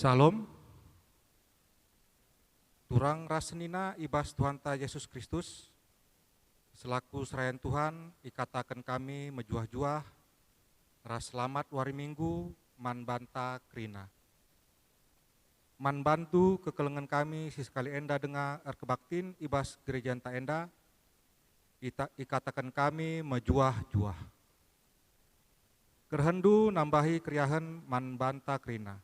Salam, turang rasenina ibas Tuhanta Yesus Kristus, selaku serayan Tuhan, ikatakan kami mejuah-juah, ras selamat wari minggu, man banta krina. Man bantu kekelengan kami sisekali enda dengar kebaktin ibas gereja enta enda, ikatakan kami mejuah-juah. Kerhendu nambahi kriahan man banta krina.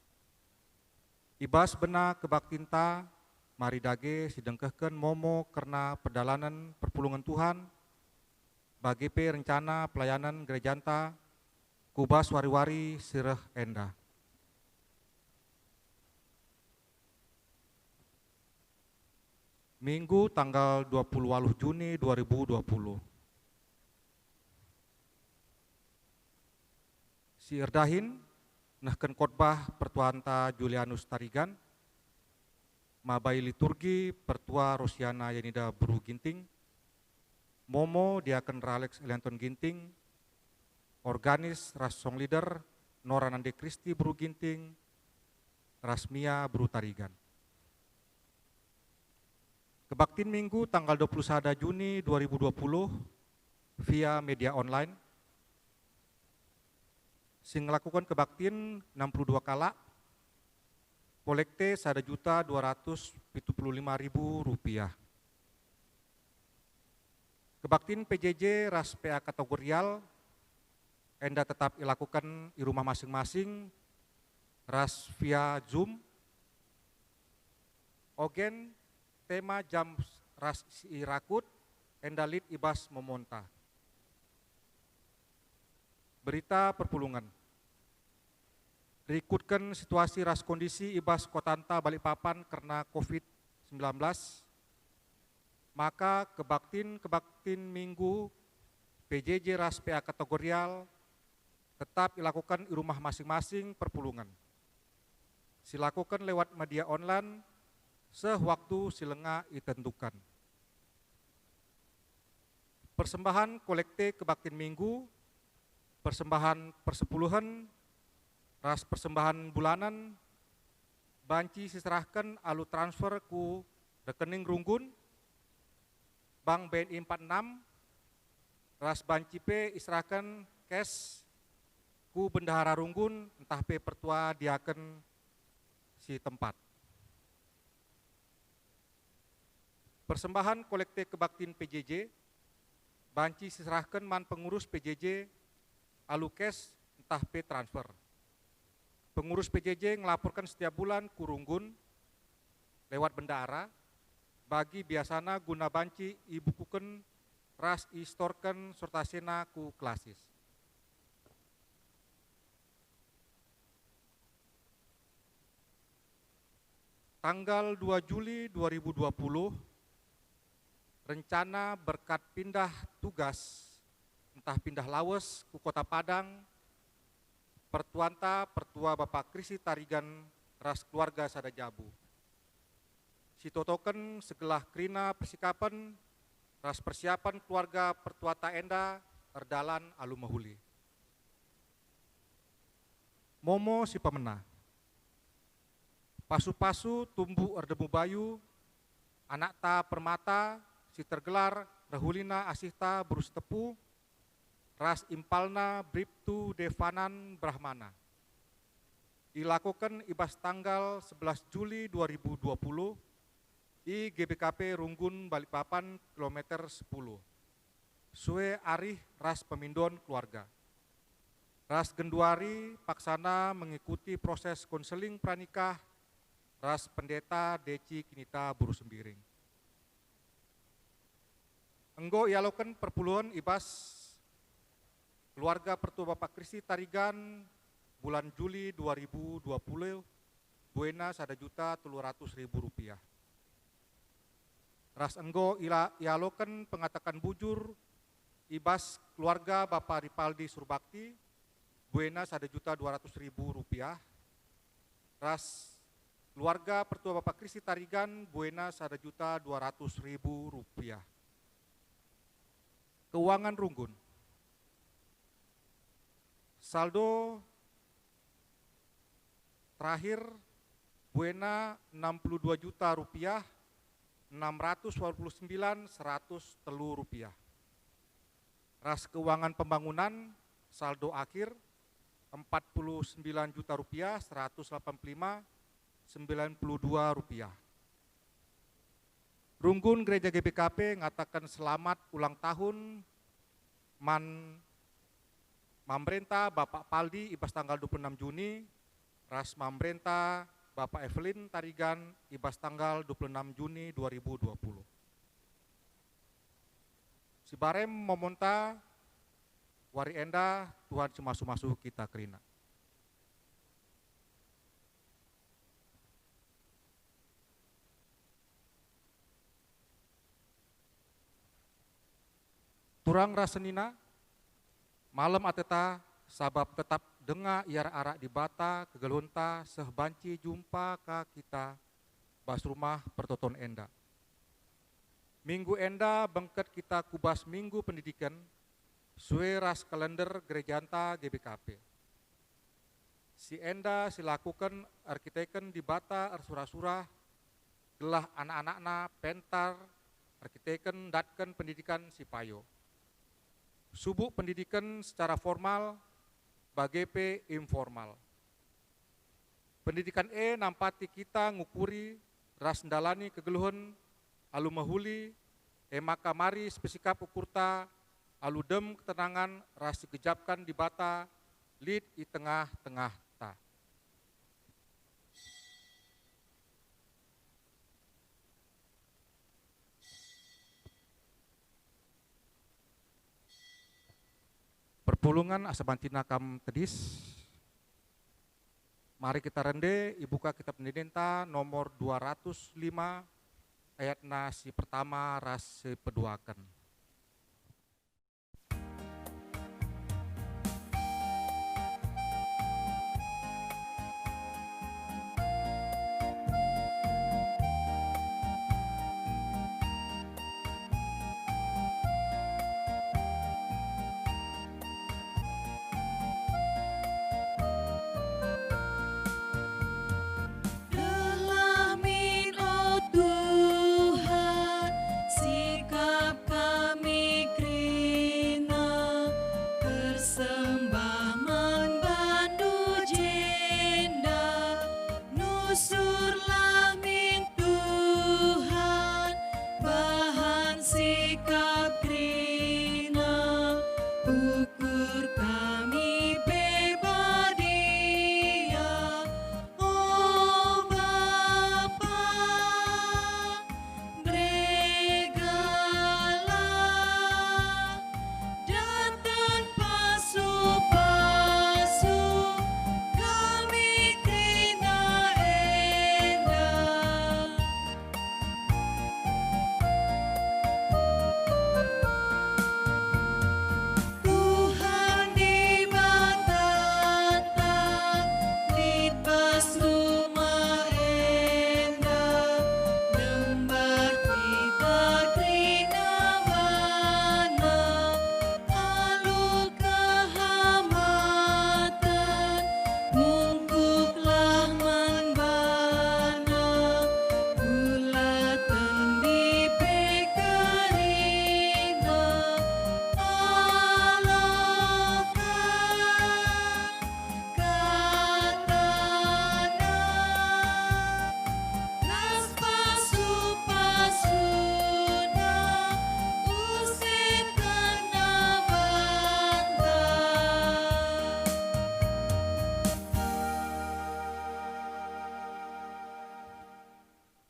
Ibas bena kebaktinta, mari dage sidengkehken momo karena pedalanan perpulungan Tuhan, bagi rencana pelayanan gerejanta, kubas wari-wari sireh enda. Minggu tanggal 28 Juni 2020. Si Erdahin, nahken khotbah pertuanta Julianus Tarigan, mabai liturgi pertua Rosiana Yanida Buru Ginting, momo diaken Ralex Elianton Ginting, organis ras song leader Noranande Kristi Buru Ginting, Rasmia Buru Tarigan. Kebaktin Minggu tanggal 21 Juni 2020 via media online. Sing melakukan kebaktin 62 kala, kolekte Rp1.275.000. Kebaktin PJJ ras PA kategorial, enda tetap dilakukan di rumah masing-masing, ras via Zoom. Ogen tema jam ras irakut, enda lid ibas memonta. Berita perpulungan. Rikutkan situasi ras kondisi ibas Kotanta Balikpapan karena COVID-19, maka kebaktin minggu PJJ ras PA kategorial tetap dilakukan di rumah masing-masing perpulungan. Silakukan lewat media online sewaktu silenga ditentukan. Persembahan kolekte kebaktin minggu, persembahan persepuluhan, ras persembahan bulanan, banci diserahkan alu transfer ku rekening Runggun, Bank BNI 46, ras banci P diserahkan cash ku Bendahara Runggun, entah P pertua diaken si tempat. Persembahan kolekte kebaktin PJJ, banci diserahkan man pengurus PJJ, alu cash entah P transfer. Pengurus PJJ ngelaporkan setiap bulan ku Runggun lewat bendahara, bagi biasana guna banci ibukuken ras istorken sortasena ku klasis. Tanggal 2 Juli 2020, rencana berkat pindah tugas, entah pindah lawes ku Kota Padang, pertua Bapak Krisi Tarigan ras keluarga Sadajabu. Sitotoken segelah krina persikapan ras persiapan keluarga pertua Taenda erdalan alu mahuli. Momo si pemena. Pasu-pasu tumbuh erdemu bayu, anak ta permata si tergelar rahulina asihta berus tepu, ras impalna bribtu devanan brahmana. Dilakukan ibas tanggal 11 Juli 2020 di GBKP Runggun Balikpapan kilometer 10. Sue arih ras pemindon keluarga. Ras genduari paksana mengikuti proses konseling pranikah ras pendeta Deci Kinita Buru Sembiring. Enggo ialokan perpuluhan ibas keluarga pertua Bapak Krisi Tarigan bulan Juli 2020 buena Rp1.300.000. Ras enggo ialokan pengatakan bujur ibas keluarga Bapak Ripaldi Surbakti buena Rp1.200.000. Ras keluarga pertua Bapak Krisi Tarigan buena Rp1.200.000. Keuangan Runggun. Saldo terakhir Buena 62 juta rupiah, 689.100 telu rupiah. Ras keuangan pembangunan saldo akhir 49 juta rupiah, 185.092 rupiah. Runggun Gereja GBKP ngatakan selamat ulang tahun Mambrenta Bapak Paldi ibas tanggal 26 Juni, ras Mambrenta Bapak Evelyn Tarigan ibas tanggal 26 Juni 2020. Si barem momonta wari enda Tuhan semasu-masu kita kerina. Turang rasenina malam ateta sabab tetap denga iar arak di bata kegelunta sehbanci jumpa ka kita bas rumah pertoton enda. Minggu enda bengket kita kubas minggu pendidikan sue ras kalender gerejanta GBKP. Si enda silakukan arkiteken di bata arsura-sura gelah anak-anakna pentar arkiteken datken pendidikan si payo. Subuh pendidikan secara formal, BGP informal. Pendidikan nampati kita ngukuri ras ndalani kegeluhun alu mahuli, maka mari spesikap ukurta alu dem ketenangan ras digejapkan di bata lid di tengah-tengah ta. Perpulungan asabantina kam tedis. Mari kita rende ibuka kitab pendidenta nomor 205 ayat nasi pertama ras peduakan.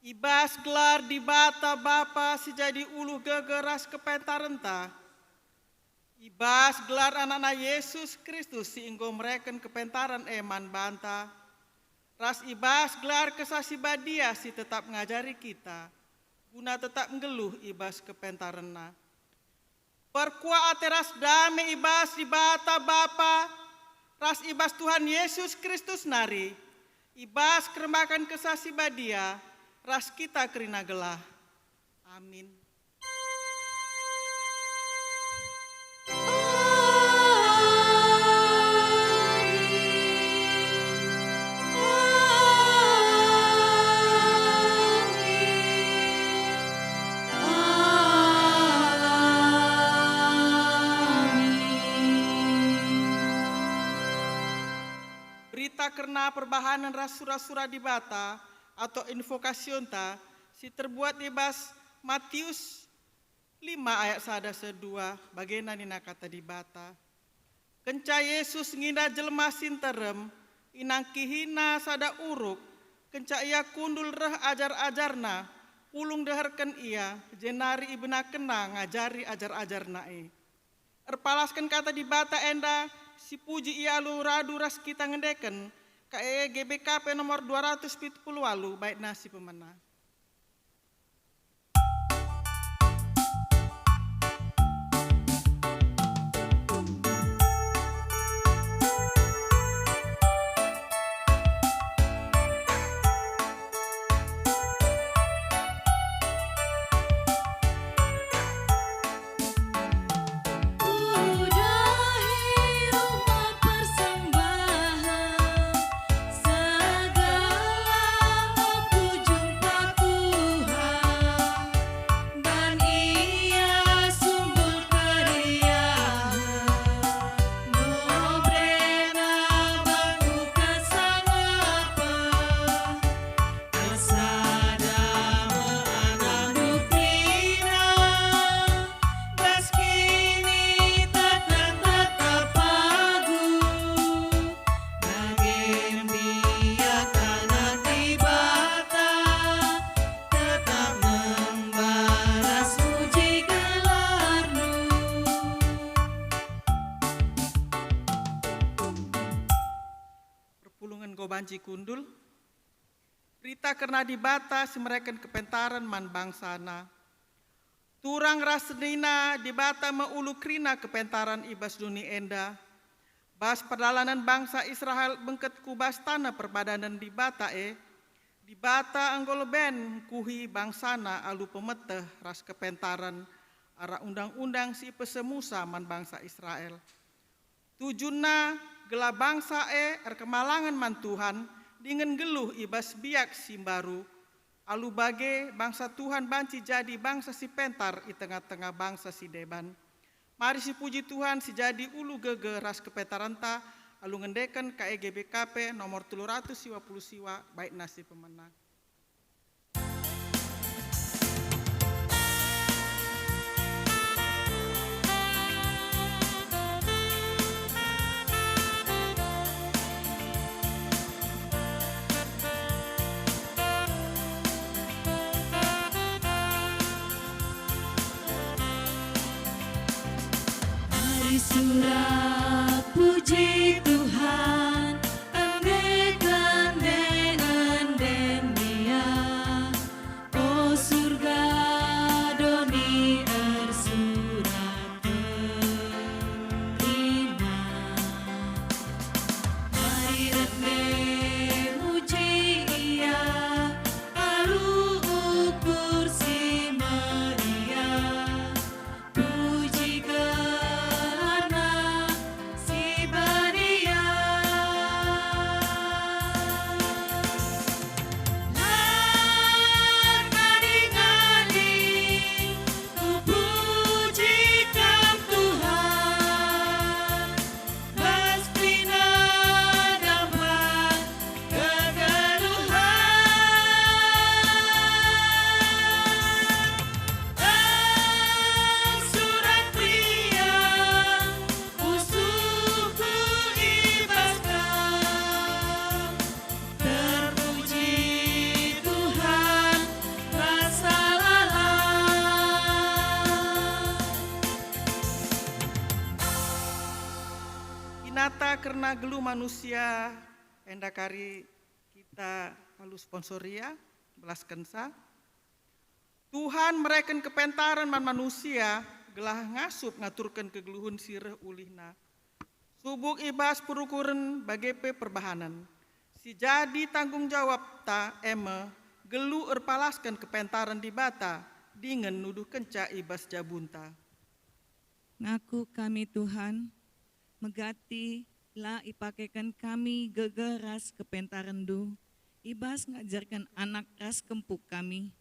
Ibas gelar di bata bapa si jadi uluh gegeras kepentarenta. Ibas gelar anak-anak Yesus Kristus si inggo mereken kepentaran eman banta. Ras ibas gelar kesasi badia si tetap ngajari kita. Guna tetap ngeluh ibas kepentarena. Perkua ateras dame ibas di bata bapa. Ras ibas Tuhan Yesus Kristus nari. Ibas keremakan kesasi badia. Ras kita kerina gelah. Amin. berita karena perbahanan ras sura-sura di bata atau invokasion ta si terbuat di bas Matius 5 ayat 1-2 bagena nina kata di bata. Kenca Yesus nginda jelma sinterem inang kihina sada uruk kenca ia kundul reh ajar-ajarna pulung deharkan ia jenari ibna kena ngajari ajar-ajarna erpalaskan kata di bata enda si puji ia lu radu ras kita ngedeken KE GBKP nomor 278 baik nasi pemenang. Banci kundul, berita karena di bata semerakan kepentaran man bangsana. Turang rasnina di bata meulu krina kepentaran ibas duni enda. Bas perjalanan bangsa Israel bengket kubas tanah perbadanan di bata di bata anggol ben kuhi bangsana alu pemeteh ras kepentaran arah undang-undang si pesemusa man bangsa Israel. Tujuna gela bangsa kemalangan man Tuhan dengan geluh ibas biak simbaru alu bage bangsa Tuhan banci jadi bangsa si pentar di tengah-tengah bangsa si deban. Mari si puji Tuhan si jadi ulu gege ras kepetaranta alu ngendekan KEGBKP nomor 350 siwa baik nasi pemenang. Surah puji Tuhan, andaikan dengan Dia, oh surga doni ersurat terima. Mari rende muji Ia, alu ukur si Maria, puji Nata karena gelu manusia endakari kita lalu sponsoria belas kensa. Tuhan mereken kepentaran man manusia gelah ngasup ngaturkan kegeluhun sireh ulihna. Subuk ibas perukuran bagepe perbahanan. Si jadi tanggung jawab ta eme gelu erpalaskan kepentaran di bata dengan nuduh kenca ibas jabunta. Ngaku kami Tuhan, megati la ipakekan kami gegeras kepentaran du, ibas ngajarkan anak ras kempuk kami,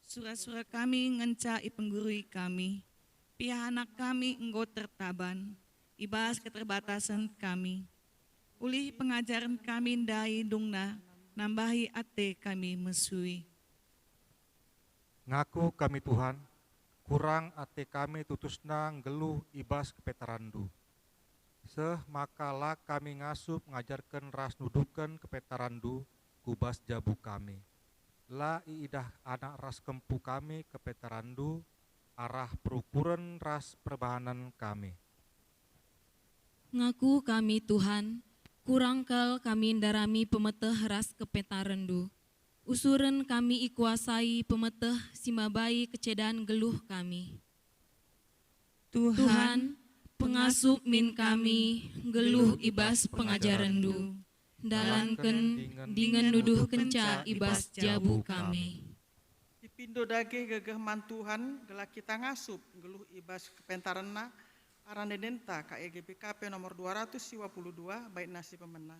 sura-sura kami ngenca ipenggurui kami, pihak anak kami enggo tertaban, ibas keterbatasan kami. Ulih pengajaran kami dai dungna, nambahi ate kami mesui. Ngaku kami Tuhan, kurang ate kami tutusna ngeluh ibas kepetarandu. Seh makalah kami ngasup ngajarkan ras nuduhkan kepetarandu kubas jabu kami. La iidah anak ras kempu kami kepetarandu arah perukuran ras perbahanan kami. Ngaku kami Tuhan, kurangkal kami darami pemeteh ras kepetarandu. Usuren kami ikuasai pemeteh simabai kecedan geluh kami. Tuhan, pengasup min kami, geluh ibas pengajarandu. Dalanken dengan nuduh kenca ibas jabu kami. Dipindo dage gegeh mantuhan gelah kita ngasup geluh ibas kepentaranna aran denta KEGBKP nomor 252 bait nasi pemena.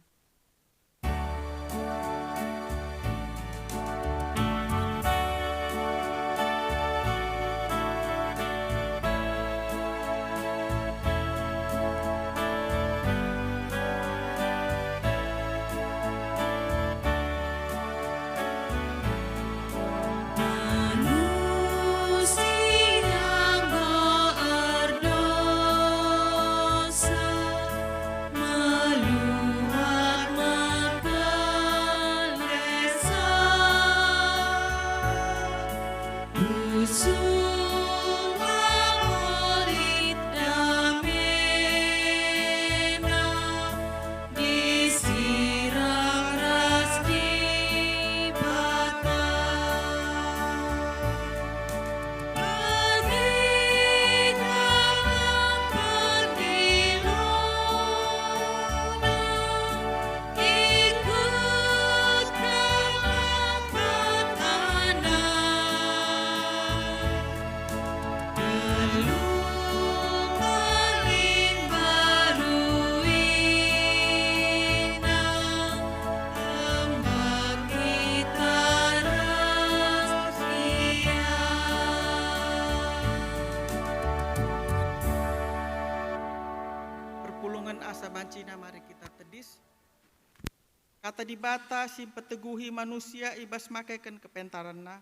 Asa bancina mari kita tedis. Kata dibata simpeteguhi manusia ibas makaikan kepentaranna.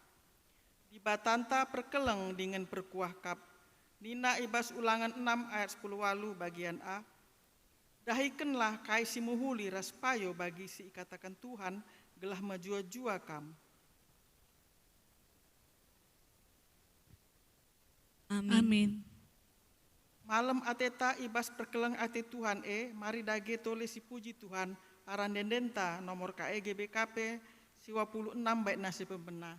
Dibatanta perkeleng dengan perkuah kap. Nina ibas ulangan 6 ayat 10 walu bagian A. Dahikenlah kai si muhuli raspayo bagi si ikatakan Tuhan gelah majua-jua kam. Amin. Malam ateta ibas perkeleng ate Tuhan mari dage tole si puji Tuhan aran dendenta nomor KEGBKP 26 bait nasi pembena.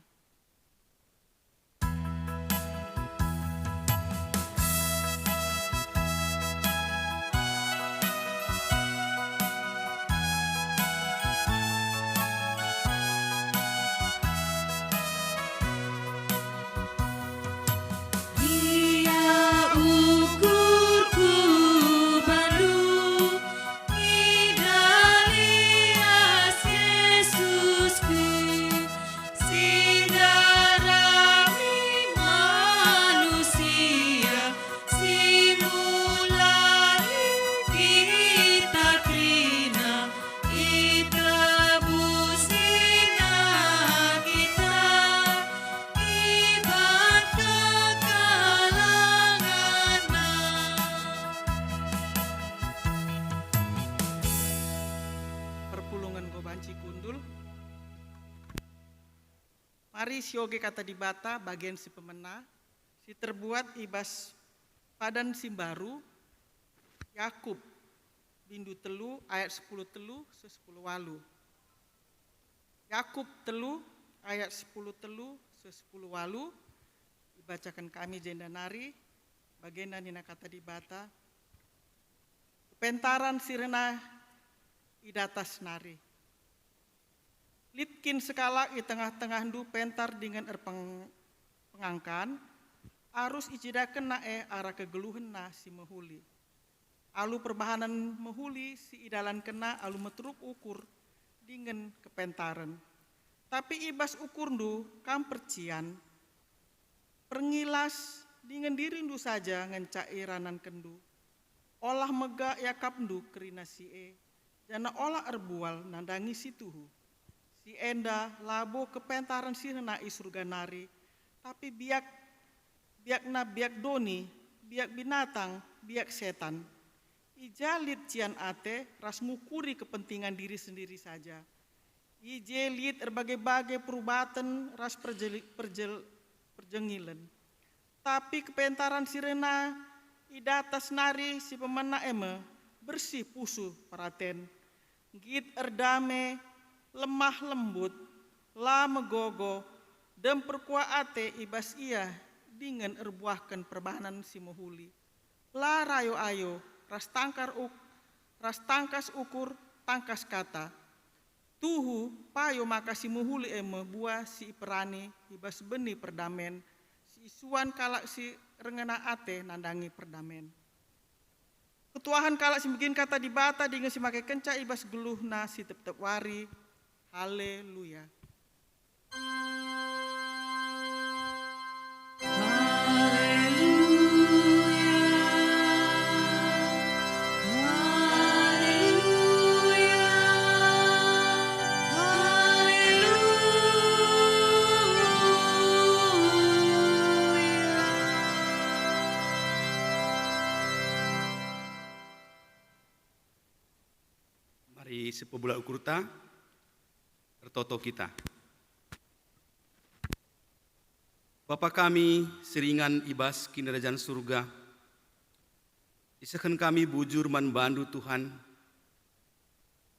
Mari sioge kata dibata bagian si pemena, si terbuat ibas padan simbaru, Yakub, bindu telu ayat 10 telu, 10 walu. Yakub telu ayat 10 telu, 10 walu, dibacakan kami jenda nari, bagian nina kata dibata, pentaran sirena idatas nari. Litkin sekala di tengah-tengah du pentar dengan pengangkan, arus ijidaken nae arah kegeluhan na si mehuli. Alu perbahanan mehuli si idalan kena alu meteruk ukur dengan kepentaran. Tapi ibas ukur du kam percian, perngilas dengan dirindu saja ngencai ranan kendu. Olah mega yakap du kerina si jana olah erbual nandangi si tuhu. Si enda labo kepentaran sirna i surga nari, tapi biak doni, biak binatang, biak setan. Ijalit cian ate ras ngukuri kepentingan diri sendiri saja. Ijelit berbagai-bagai perubatan ras perjengilan. Tapi kepentaran sirena idatas nari si pemena eme bersih pusu paraten. Git erdame lemah lembut la megogo dan perkua ate ibas ia dengan erbuahkan perbahanan si mohuli. La rayo ayo ras tangkas ukur tangkas kata. Tuhu payo maka si muhuli eme buah si perani ibas beni perdamen, si isuan kalak si rengena ate nandangi perdamen. Ketuahan kalak si bikin kata dibata dengan si make kenca ibas geluh na si tep wari. Haleluya. Mari sepebula ukurta bertoto kita. Bapa kami seringan ibas kinderajaan surga, isakan kami bujur man bandu Tuhan,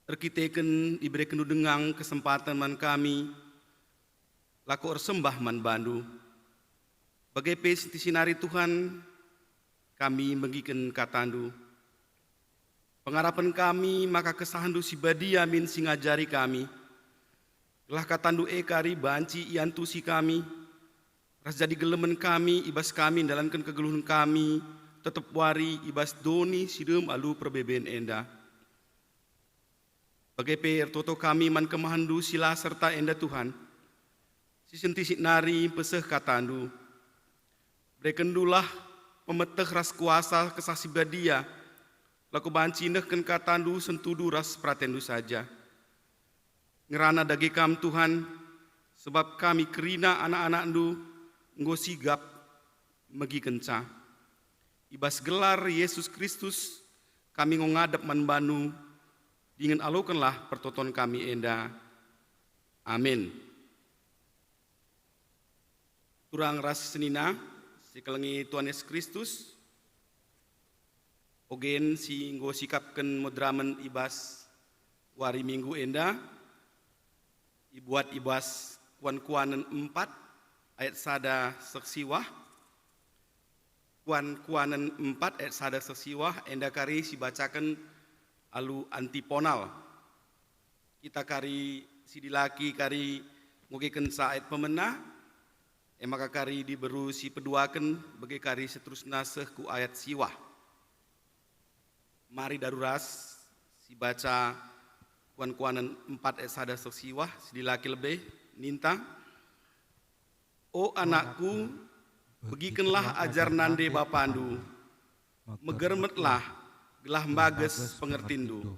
terkiteken diberikan dengang kesempatan man kami, laku ersembah man bandu, bagai pes sinari Tuhan, kami mengiken katandu, pengharapan kami maka kesahandu si badia min singajari kami, lah katandu kari banci iantu si kami, ras jadi gelemen kami, ibas kami dalamkan kegeluhan kami, tetap wari ibas doni sidem alu perbeben enda. Bagai per toto kami man kemahandu sila serta enda Tuhan, si sentisik nari peseh katandu, berekendulah pemeteh ras kuasa kesasi badia, laku banci nehken katandu sentudu ras pratendu saja. Ngerana dagi kam Tuhan, sebab kami kerina anak-anakndu nggo sigap megi kenca. Ibas gelar Yesus Kristus, kami ngadep manbanu, dingin alukanlah pertoton kami enda. Amin. Turang ras senina, si kelengi Tuhan Yesus Kristus, ogen si nggo sikapken modramen ibas wari minggu enda, ibuat ibas kuan-kuanen 4 ayat sada seksiwah, kuan-kuanen 4 ayat sada seksiwah, enda kari si bacakan alu antiponal. Kita kari si dilaki kari ngugiken sa ayat pemena, maka kari diberu si peduaken bagai kari seterusna seh ku ayat siwah. Mari daruras si baca kuan-kuanan 4 ayat sada seksiwah, si dilaki lebih ninta. O anakku, begikenlah ajar nande bapandu, megermetlah gelah bages pengertindu.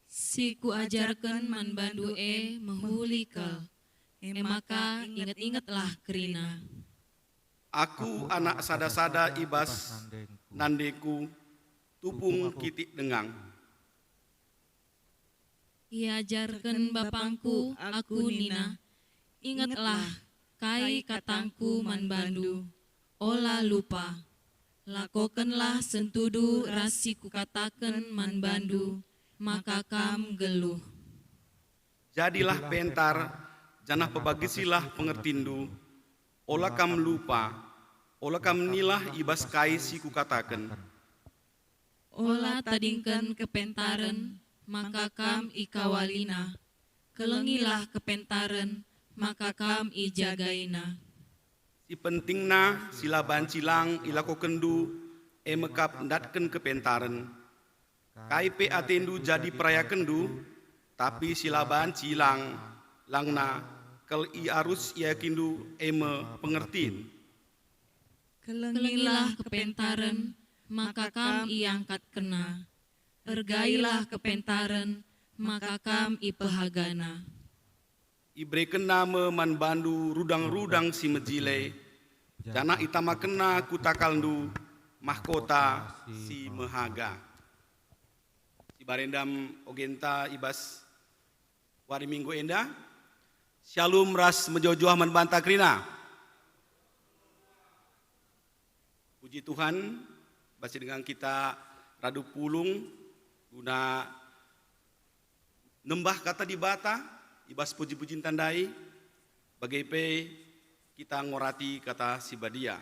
Si ku ajarkan man bandu mehulikel, maka ingat-ingatlah kerina. Aku anak sada-sada ibas nandeku, tupung kitik dengang. Iajarkan bapangku, aku Nina, ingatlah kai katangku man bandu, ola lupa. Lakokenlah sentudu rasiku kataken man bandu, maka kam geluh. Jadilah pentar, janah pebagisilah pengertindu, ola kam lupa, ola kam nilah ibas kai siku kataken. Ola tadingken kepentaren, maka kam ikawalina. Kelengilah kepentaren, maka kam ijagaina. Si pentingna sila bancilang ilako kendu mekap ndatken kepentaren. Kaipe atendu jadi peraya kendu, tapi sila bancilang langna kel i arus iakindu pengertin. Kelengilah kepentaren, maka kam iangkat kena. ergailah kepentaren, maka kam ipehagana. Ibreken nama man bandu rudang-rudang si mejile, jana itama kena kutakaldu, mahkota si mehaga. Si barendam ogenta ibas wari minggu enda, shalom ras mejojoah man banta krina. Puji Tuhan, basi dengan kita radu pulung guna nembah kata di bata, ibas puji-puji tandai, bagai pe kita ngorati kata si badia.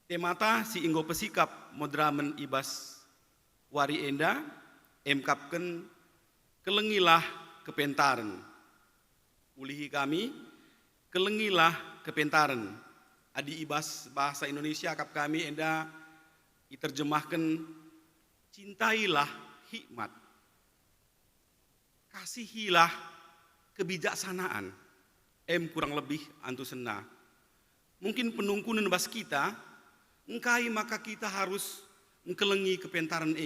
Temata si inggo pesikap modramen ibas wari enda, emkapken kelengilah kepentaren. Ulihi kami, kelengilah kepentaren. Adi ibas bahasa Indonesia kap kami enda diterjemahkan cintailah hikmat, kasihilah kebijaksanaan. Kurang lebih antu sena. Mungkin penungkunan bas kita, engkai maka kita harus engkelengi kepentaran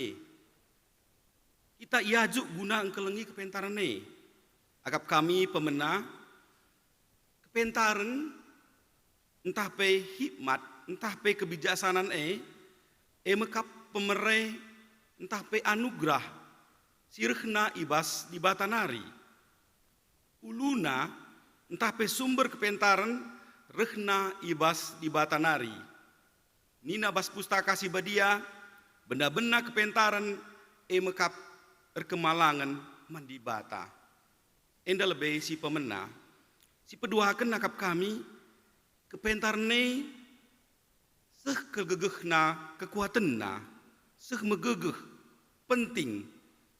Kita iajuk guna engkelengi kepentaran Agap kami pemena kepentaran entah pe hikmat, entah pe kebijaksanaan mekap pemereh, entah pe anugerah, sirhna ibas di batanari. Uluna, entah pe sumber kepentaran, rehna ibas di batanari. Nina bas pustaka si badia, benda-benda kepentaran, mekap erkemalangan mandi bata. Enda lebih si pemena, si peduakan nakap kami, kepentarne seh kegegehna kekuatanna seh megegeh penting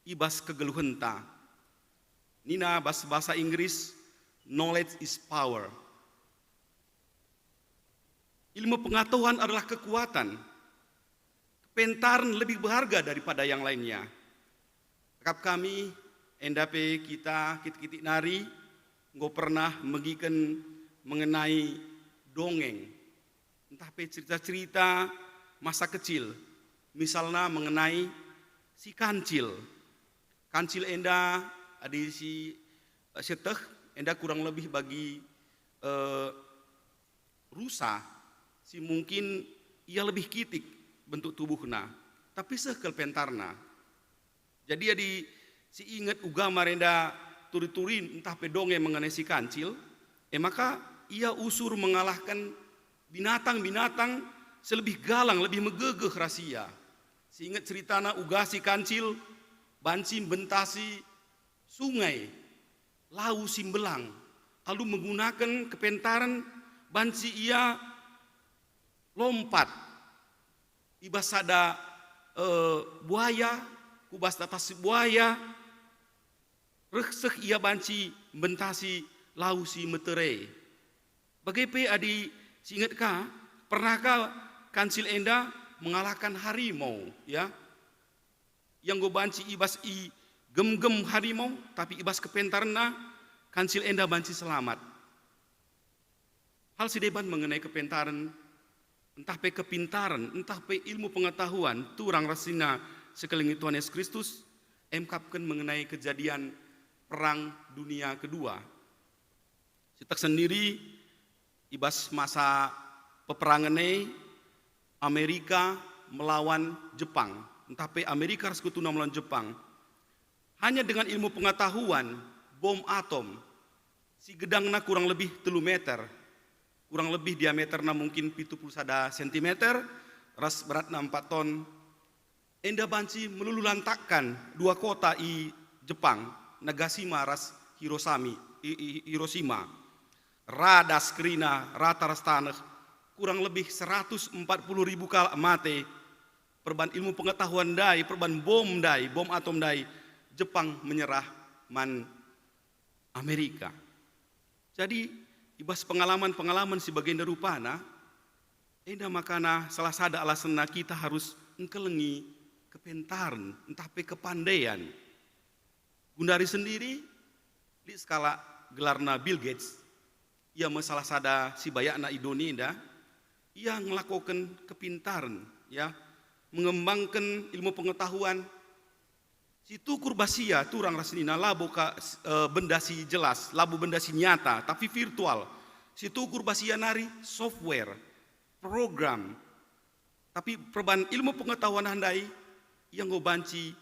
ibas kegeluhenta. Nina bas bahasa Inggris knowledge is power. Ilmu pengetahuan adalah kekuatan. Kepentaran lebih berharga daripada yang lainnya. Akap kami endape kita nari nggak pernah megikan mengenai dongeng, entah pe cerita-cerita masa kecil, misalnya mengenai si kancil. Kancil enda adi si seteh enda kurang lebih bagi rusa, si mungkin ia lebih kitik bentuk tubuhna, tapi sekel pentarna. Jadi adi si ingat uga marenda turi-turin entah pe dongeng mengenai si kancil, maka ia usur mengalahkan binatang-binatang selebih galang, lebih megegeh rahasia. Seingat ceritana ugasi kancil, banci bentasi sungai, lau simbelang, lalu menggunakan kepentaran banci ia lompat, ibas ada buaya, kubas atas buaya, rekseh ia banci bentasi lau si metere. Bagaimana adi ingat kah, pernahkah kancil enda mengalahkan harimau, ya? Yang go banci ibas i gem-gem harimau, tapi ibas kepentarna kancil enda banci selamat. Hal sideban mengenai kepentaran, entah pe kepintaran, entah pe ilmu pengetahuan, turang rasina sekeliling Tuhan Yesus Kristus, emkapkan mengenai kejadian Perang Dunia Kedua. Sitak sendiri, ibas masa peperangan Amerika melawan Jepang. Entah pe Amerika sekutu melawan Jepang. Hanya dengan ilmu pengetahuan bom atom, si gedangna kurang lebih 3 meter, kurang lebih diameterna mungkin 71 cm, ras beratna 4 ton. Enda banci melululantakkan 2 kota i Jepang, Nagasima ras Hiroshima. Radas krina rata ras tanah kurang lebih 140.000 kali mate. Perban ilmu pengetahuan dai, perban bom atom dai, Jepang menyerah man Amerika. Jadi ibas pengalaman-pengalaman sebagai darupana, enda makana salah sada alasan kita harus engkelengi kepentaran, entah pe kepandaian. Gundari sendiri di skala gelarna Bill Gates, ia masalah sada si bayakna Indonesia, ia ngelakukan kepintaran, ya, mengembangkan ilmu pengetahuan. Si tukur basia turang rasnina labo ka benda si jelas, labo benda si nyata, tapi virtual. Si tukur basia nari software, program. Tapi perubahan ilmu pengetahuan handai yang go banci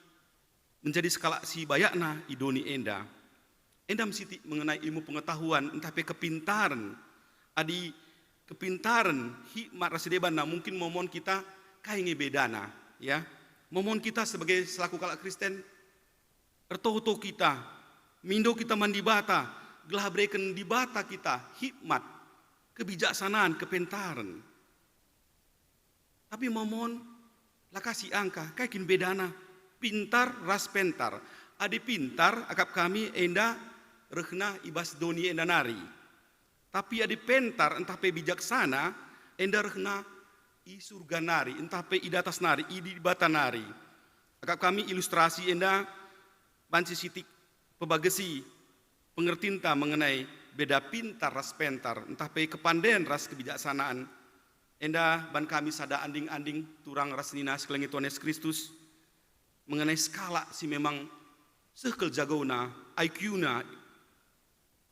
menjadi skala si bayakna idoni enda. Enda mesti mengenai ilmu pengetahuan, entah pe kepintaran. Adi kepintaran hikmat rasidebana mungkin momon kita kainge bedana, ya. Momon kita sebagai selaku kalak Kristen, ertoho kita, mindo kita mandibata, gelah breken dibata kita hikmat, kebijaksanaan, kepintaran. Tapi momon lakasi angka kaikin bedana, pintar ras pentar. Adi pintar akap kami enda rehna ibas doni enda nari. Tapi adi pentar entah pe bijaksana enda rehna i surga nari, entah pe i datas nari, i di bata nari. Akap kami ilustrasi enda banci sitik pebagesi pengertinta mengenai beda pintar ras pentar, entah pe kepandaian ras kebijaksanaan. Enda ban kami sada anding-anding turang ras nina sekeliling Tuhan Yesus Kristus mengenai skala si memang sekel jagona, IQ-na,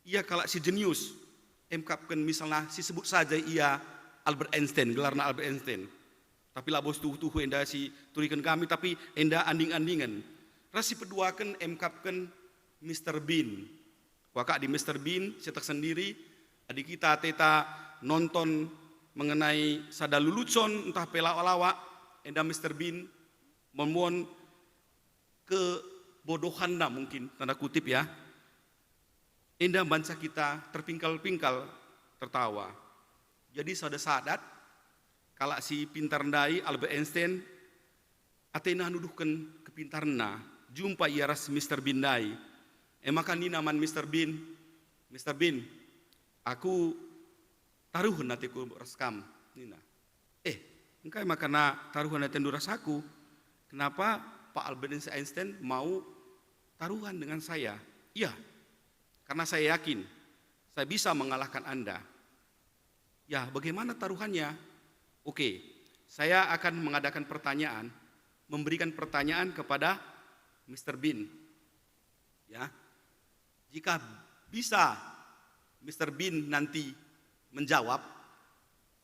ia kalak si jenius, emkapkan misalnya si sebut saja ia Albert Einstein, gelarna Albert Einstein. Tapi lah bos tuh enda si turikan kami, tapi enda anding-andingan. Rasi peduakan emkapkan Mr. Bean. Wakak di Mr. Bean, cetak sendiri, adik kita teta nonton mengenai sada lulucon, entah pelawak-lawak, enda Mr. Bean memuan kebodohan mungkin, tanda kutip ya. Enda bangsa kita terpingkal-pingkal tertawa. Jadi sada sadat, kalau si pintar ndai Albert Einstein, atena nuduhkan kepintarna, jumpa ia ras Mr. Bean ndai. Maka ni naman Mr. Bean, Mr. Bean, aku taruhan natiku raskam, nina. Engkai makana taruhan naten rasaku, kenapa Pak Albert Einstein mau taruhan dengan saya? Iya, karena saya yakin saya bisa mengalahkan Anda. Ya, bagaimana taruhannya? Oke, saya akan mengadakan pertanyaan, memberikan pertanyaan kepada Mr. Bean. Ya, jika bisa Mr. Bean nanti menjawab,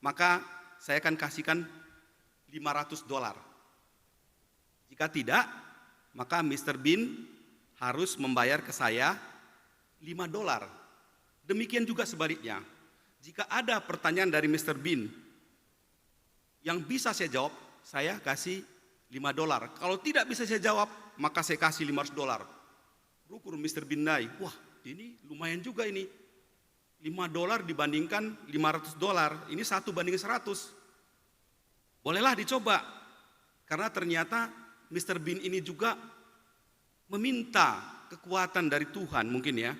maka saya akan kasihkan $500. Jika tidak, maka Mr. Bean harus membayar ke saya $5. Demikian juga sebaliknya. Jika ada pertanyaan dari Mr. Bean yang bisa saya jawab, saya kasih $5. Kalau tidak bisa saya jawab, maka saya kasih $500. Rukur Mr. Bean nai, wah ini lumayan juga ini. $5 dibandingkan $500, ini 1:100. Bolehlah dicoba, karena ternyata Mr. Bean ini juga meminta kekuatan dari Tuhan mungkin ya.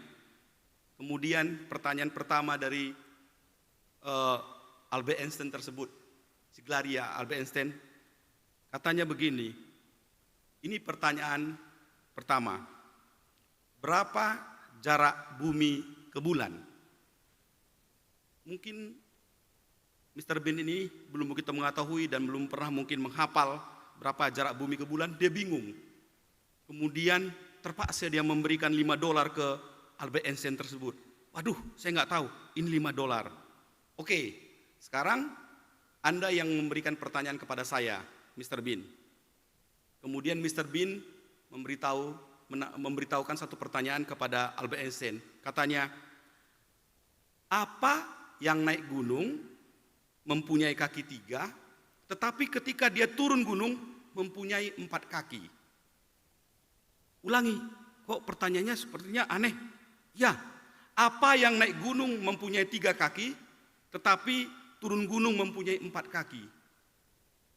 Kemudian pertanyaan pertama dari Albert Einstein tersebut, si Glaria Albert Einstein, katanya begini, ini pertanyaan pertama, berapa jarak bumi ke bulan? Mungkin Mr. Bean ini belum begitu mengetahui dan belum pernah mungkin menghafal berapa jarak bumi ke bulan, dia bingung. Kemudian terpaksa dia memberikan $5 ke Albert Einstein tersebut. Waduh, saya nggak tahu, ini $5. Oke, sekarang Anda yang memberikan pertanyaan kepada saya, Mr. Bean. Kemudian Mr. Bean memberitahukan satu pertanyaan kepada Albert Einstein. Katanya, apa yang naik gunung mempunyai kaki 3, tetapi ketika dia turun gunung mempunyai 4 kaki? Ulangi, kok pertanyaannya sepertinya aneh? Ya, apa yang naik gunung mempunyai 3 kaki, tetapi turun gunung mempunyai 4 kaki?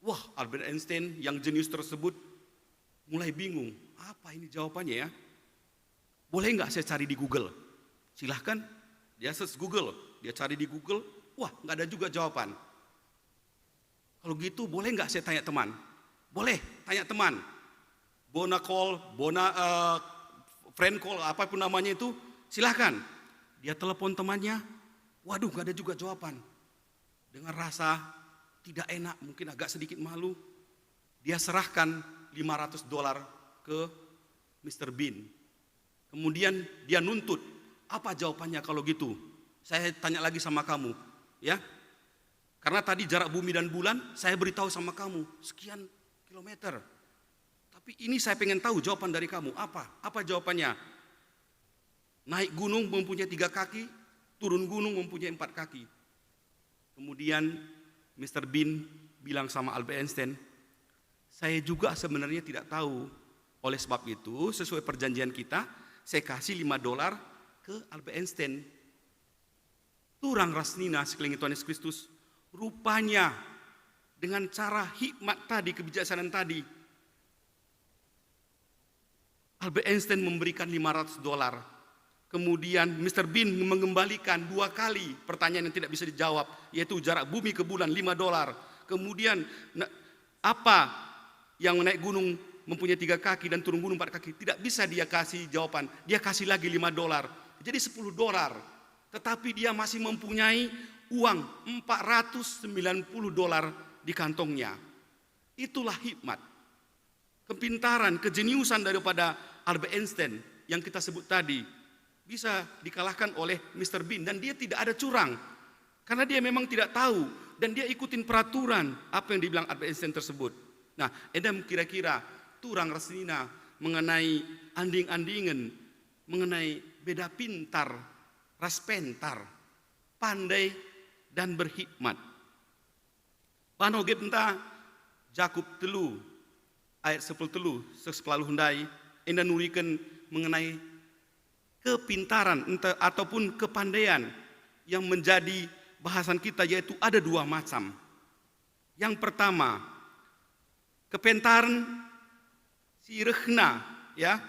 Wah, Albert Einstein yang jenius tersebut mulai bingung. Apa ini jawabannya ya? Boleh nggak saya cari di Google? Silahkan, dia search Google, dia cari di Google, wah nggak ada juga jawaban. Kalau gitu boleh nggak saya tanya teman? Boleh, tanya teman. Friend call, apapun namanya itu, silahkan. Dia telepon temannya, waduh nggak ada juga jawaban. Dengan rasa tidak enak, mungkin agak sedikit malu, dia serahkan $500 ke Mr. Bean. Kemudian dia nuntut, apa jawabannya kalau gitu? Saya tanya lagi sama kamu, ya. Karena tadi jarak bumi dan bulan, saya beritahu sama kamu, sekian kilometer. Tapi ini saya pengen tahu jawaban dari kamu, apa? Apa jawabannya? Naik gunung mempunyai 3 kaki, turun gunung mempunyai 4 kaki. Kemudian Mr. Bean bilang sama Albert Einstein, saya juga sebenarnya tidak tahu. Oleh sebab itu, sesuai perjanjian kita, saya kasih $5 ke Albert Einstein. Turang rasnina sekeliling Tuhan Yesus Kristus, rupanya dengan cara hikmat tadi, kebijaksanaan tadi, Albert Einstein memberikan $500. Kemudian Mr. Bean mengembalikan 2 kali pertanyaan yang tidak bisa dijawab, yaitu jarak bumi ke bulan $5. Kemudian apa yang naik gunung mempunyai 3 kaki dan turun gunung 4 kaki, tidak bisa dia kasih jawaban, dia kasih lagi $5, jadi $10. Tetapi dia masih mempunyai uang $490 di kantongnya. Itulah hikmat, kepintaran, kejeniusan daripada Albert Einstein yang kita sebut tadi, bisa dikalahkan oleh Mr. Bean. Dan dia tidak ada curang, karena dia memang tidak tahu, dan dia ikutin peraturan apa yang dibilang Albert Einstein tersebut. Nah, edam kira-kira turang rasnina mengenai anding-andingan, mengenai beda pintar, ras pentar, pandai dan berhikmat. Panoge penta Jakub 3 ayat 10 seselalu hundai enda nurikan mengenai kepintaran ataupun kepandaian yang menjadi bahasan kita, yaitu ada 2 macam. Yang pertama, kepintaran si rehna, ya,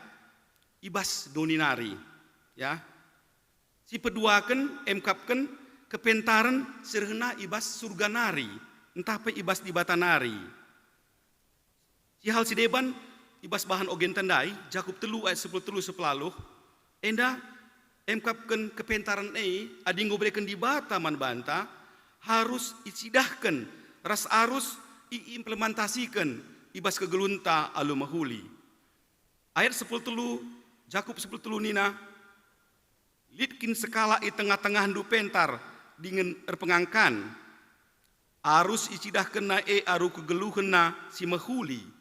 ibas doninari, ya. Si peduakan emkapkan kepintaran si rehna ibas surganari, entah apa ibas di batanari. Si hal si deban ibas bahan ogen tandai Jakub 3 ayat 10 sepelaluh enda emkapkan kepintaran adingo berikan di bata man banta harus icidahkan ras arus iimplementasikan ibas kegelunta alu mahuli. Ayat 10 Jakub 10 nina litkin sekala i tengah-tengah handu pentar dengan erpengangkan arus icidahkan na aru kegeluhan na si mahuli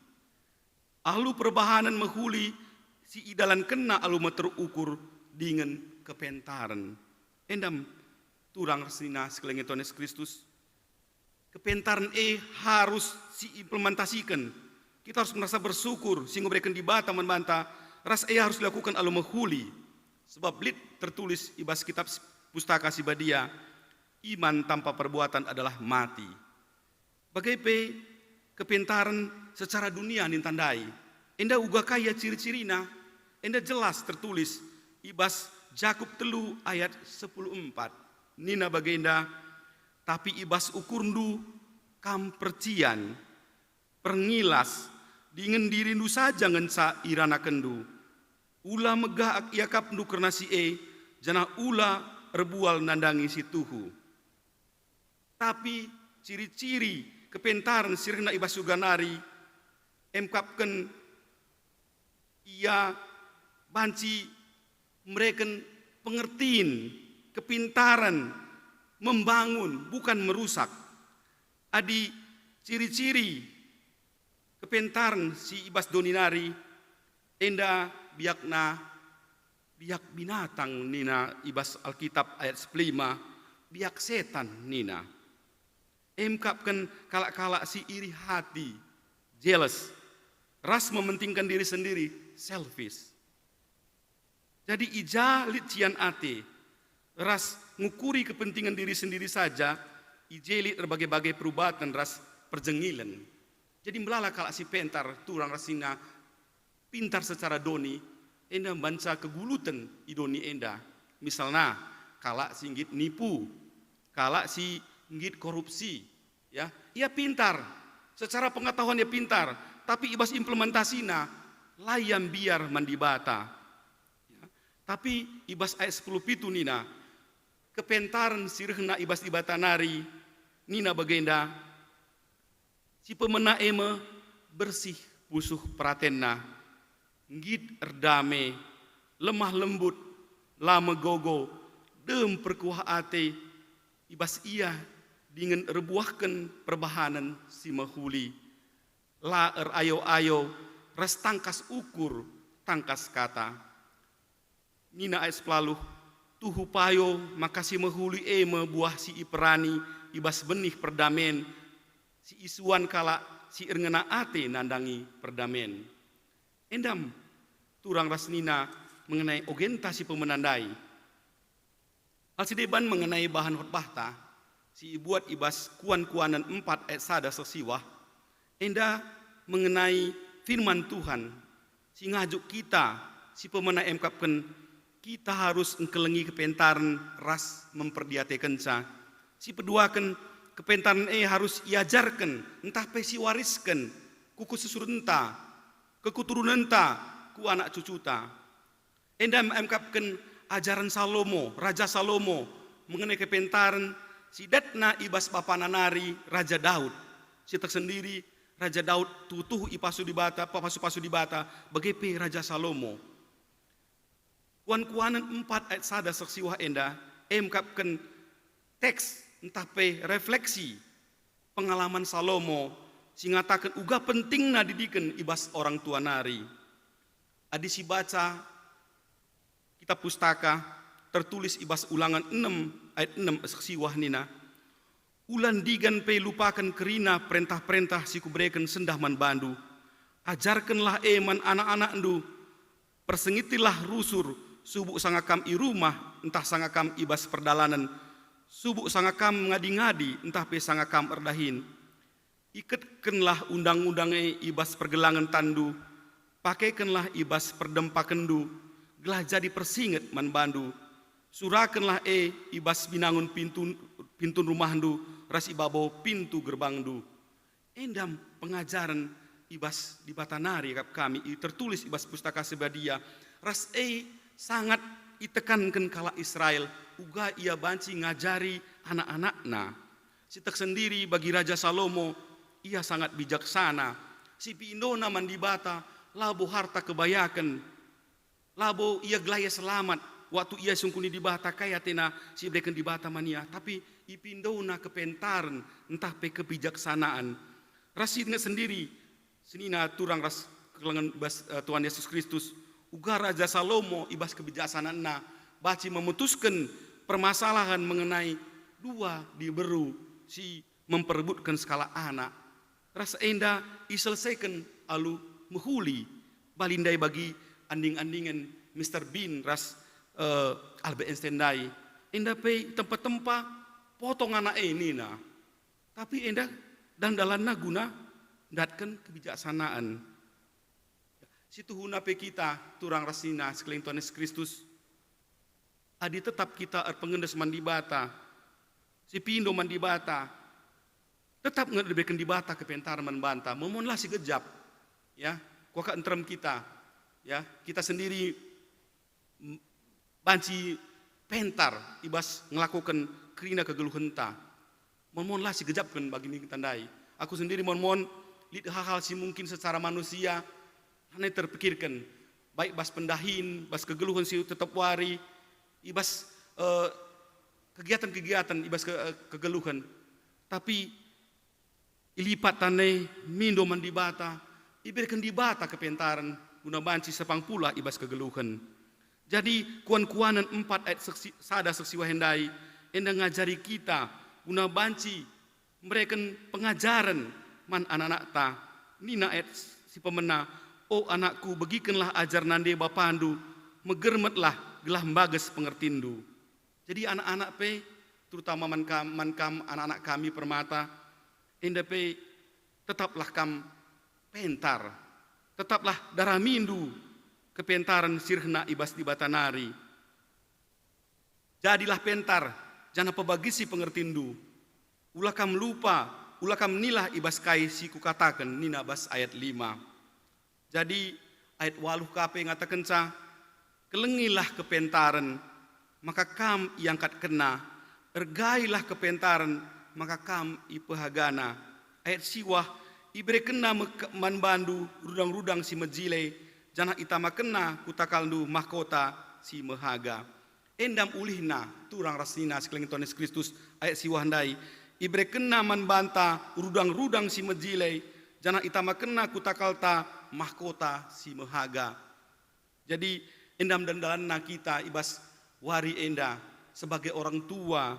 ahlu perbahanan mahuli si idalan kena alu terukur dengan kepentaran. Endam turang resina sekeliling Tuhan Yesus Kristus. Kepentaran harus diimplementasikan. Kita harus merasa bersyukur sehingga berikan di bata membanta. Ras harus dilakukan alu mahuli. Sebab lit tertulis ibas kitab pustaka Sibadia, iman tanpa perbuatan adalah mati. Bagaimana kepentaran secara dunia nintandai. Enda uga kaya ciri-cirina, enda jelas tertulis ibas Jakub 3 ayat 10:4. Nina bagenda, tapi ibas ukurndu kam percian, perngilas, dingin dirindu saja ngensa irana kendu. Ula megah ak iakap ndu kerna si jana ula rebual nandangi si tuhu. Tapi ciri-ciri kepentaran sirna ibas suganari emkapkan ia banci mereka pengertiin kepintaran membangun bukan merusak. Adi ciri-ciri kepintaran si ibas doninari enda biakna biak binatang nina ibas Alkitab ayat 5 biak setan nina. Emkapkan kalak-kalak si iri hati, jealous, ras mementingkan diri sendiri, selfish. Jadi ija lician ate, ras ngukuri kepentingan diri sendiri saja, ijelit berbagai-bagai perubatan ras perjengilan. Jadi melala kalak si pentar, turang rasina, pintar secara doni, enda membanca kegulutan idoni enda. Misalnya, kalak singgit nipu, kalak si ngit korupsi, ya, ia pintar, secara pengetahuan dia pintar, tapi ibas implementasinya layam biar mandibata. Ya, tapi ibas ayat 10 pitu nina, kepentaran sirhna ibas dibata nari, nina bagenda, si pemena ema bersih pusuh pratenna, ngid erdame, lemah lembut, lama gogo, dem perkuah ate, ibas ia dengan rebuahkan perbahanan si mahuli. La ayo-ayo, ras tangkas ukur, tangkas kata. Nina ais pelaluh, tuhu payo, makasi mahuli buah si iperani, ibas benih perdamen, si isuan kala, si erngena ate nandangi perdamen. Endam, turang ras nina mengenai ogenta si pemenandai. Hal sideban mengenai bahan khotbahta, si buat ibas kuan-kuanan 4 ayat sada sesiwah, enda mengenai firman Tuhan, si ngajuk kita, si pemenai emkapkan, kita harus engkelengi kepentaran ras memperdiatekan sa. Si peduakan kepentaran harus iajarkan, entah pesi wariskan, kuku susurenta, kekuturunenta, ku anak cucuta. Enda emkapkan ajaran Salomo, Raja Salomo, mengenai kepentaran si datna ibas bapa nanari Raja Daud. Si tersendiri Raja Daud tutuh ipasu di bata, papasu-pasu di bata, bagepe Raja Salomo. Kuan-kuanan 4 ayat sada saksiwah enda, emkapkan teks entah pe refleksi pengalaman Salomo, si ngatakan uga pentingna didikan ibas orang tua nari. Adi si baca kitab pustaka tertulis ibas Ulangan 6 ayat 6 saksiwah nina. Ulan digan pe lupakan kerina perintah-perintah si kubrekan sendah man bandu. Ajarkanlah man anak-anak ndu, persengitilah rusur, subuk sangakam i rumah, entah sangakam ibas perdalanan, subuk sangakam ngadi-ngadi, entah pe sangakam erdahin. Ikatkanlah undang-undangnya ibas pergelangan tandu, pakaikanlah ibas perdempa kendu, gelah jadi persinget man bandu. Surakanlah ibas binangun pintu rumah ndu, ras ibabo pintu gerbang ndu. Endam pengajaran ibas di Batanari kami tertulis ibas pustaka sebadia. Ras sangat itekankan kala Israel, uga ia banci ngajari anak-anakna. Si tersendiri bagi Raja Salomo, ia sangat bijaksana. Si Pindona mandibata, labo harta kebayakan, labo ia gelaya selamat, waktu ia sungkuni dibata kaya tena si berikan dibata mania, tapi ipindona kepentaran, entah pe kebijaksanaan. Rasidnya sendiri, senina turang ras kelangan Tuhan Yesus Kristus, uga Raja Salomo ibas kebijaksanaan na, baci memutuskan permasalahan mengenai dua diberu, si memperebutkan skala anak. Rasa enda iselesaikan alu muhuli, balindai bagi anding-andingan Mr. Bean ras Albert Einstein dai. Enda pe tempat-tempat potong anak ini na. Tapi enda dan dalanna guna datkan kebijaksanaan. Situ huna pe kita turang rasina sekeliling Tuhan Yesus Kristus. Adi tetap kita pengendes mandibata. Si pindo mandibata. Tetap ngedebekan dibata kepentaran membanta. Memonlah si gejap. Ya, kuaka entrem kita. Ya, kita sendiri banci pentar ibas ngelakukan kerina kegeluhenta. Mohonlah si gejapkan bagi ini tandai. Aku sendiri mohon lihat hal-hal si mungkin secara manusia hanya terpikirkan. Baik bas pendahin, bas kegeluhan si tetap wari, ibas kegiatan-kegiatan ibas kegeluhan. Tapi ilipat tanai mindo mandibata, iberikan dibata kepentaran guna banci sepang pula ibas kegeluhan. Jadi kuan-kuanan 4 ayat sada seksi wahendai enda ngajari kita guna banci mereken pengajaran man anak-anak ta. Nina ayat si pemena, oh anakku begikenlah ajar nande bapandu, megermetlah gelah bages pengertindu. Jadi anak-anak pe terutama mankam anak-anak kami permata enda pe tetaplah kam pentar, tetaplah darah mindu kepentaran sirhna ibas di Batanari. Jadilah pentar, jangan pebagisi pengertindu. Ulah kam lupa, ulah kam nilah ibas kai si kukatakan nina bas ayat 5. Jadi ayat 8 kape ngatakan sa, kelengilah kepentaran, maka kam iangkat kena, ergailah kepentaran, maka kam ipehagana. Ayat siwah, ibre kena man bandu rudang-rudang si mejile, janah itama kena kutakaldu mahkota si mehaga. Endam ulihna turang rasnina sekeliling Tuhan Yesus Kristus ayat si wahandai. Ibre kena man banta rudang-rudang si mejile, janah itama kena kutakalta mahkota si mehaga. Jadi endam dan dalanna kita ibas wari enda sebagai orang tua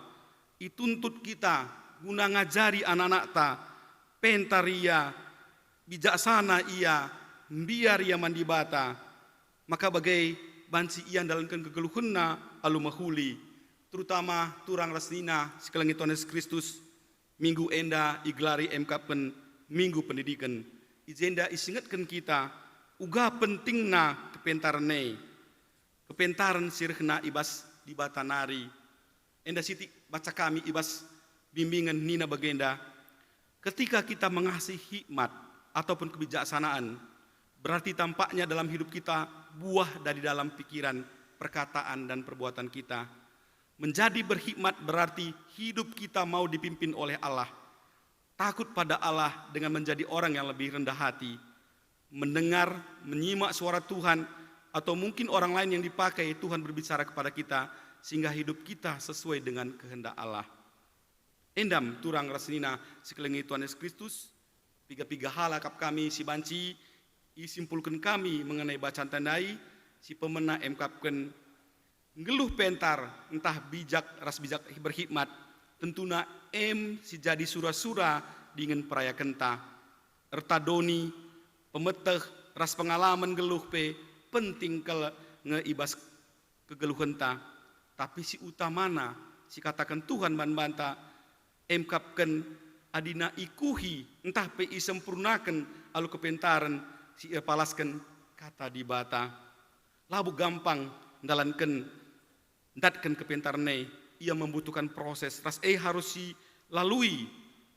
ituntut kita guna ngajari anak-anak ta pentaria bijaksana ia biar ia mandibata maka bagai bansi ia dalamkan kegeluhunna alu mahuli terutama turang rasnina sekalian Tuhan Yesus Kristus minggu enda iglari MKpen minggu pendidikan izenda isingatkan kita uga pentingna kepentaran sirhna ibas di batanari enda siti baca kami ibas bimbingan nina bagenda ketika kita mengasih hikmat ataupun kebijaksanaan berarti tampaknya dalam hidup kita buah dari dalam pikiran, perkataan dan perbuatan kita. Menjadi berhikmat berarti hidup kita mau dipimpin oleh Allah. Takut pada Allah dengan menjadi orang yang lebih rendah hati. Mendengar, menyimak suara Tuhan atau mungkin orang lain yang dipakai Tuhan berbicara kepada kita sehingga hidup kita sesuai dengan kehendak Allah. Endam turang rasnina sekeliling Tuhan Yesus Kristus, piga-piga hal akap kami si banci, isimpulkan kami mengenai bacaan tandai, si pemena emkapkan ngeluh pentar, entah bijak, ras bijak berhikmat, tentuna si jadi sura-sura dengan peraya kenta, ertadoni, pemeteh, ras pengalaman geluh pe, penting kalau ngeibas kegeluhan ta, tapi si utamana, si katakan Tuhan banta, emkapkan adina ikuhi entah pi sempurnakan alu kepentaran si palaskan kata di bata labu gampang dalankan datkan kepentarne ia membutuhkan proses ras harus si lalui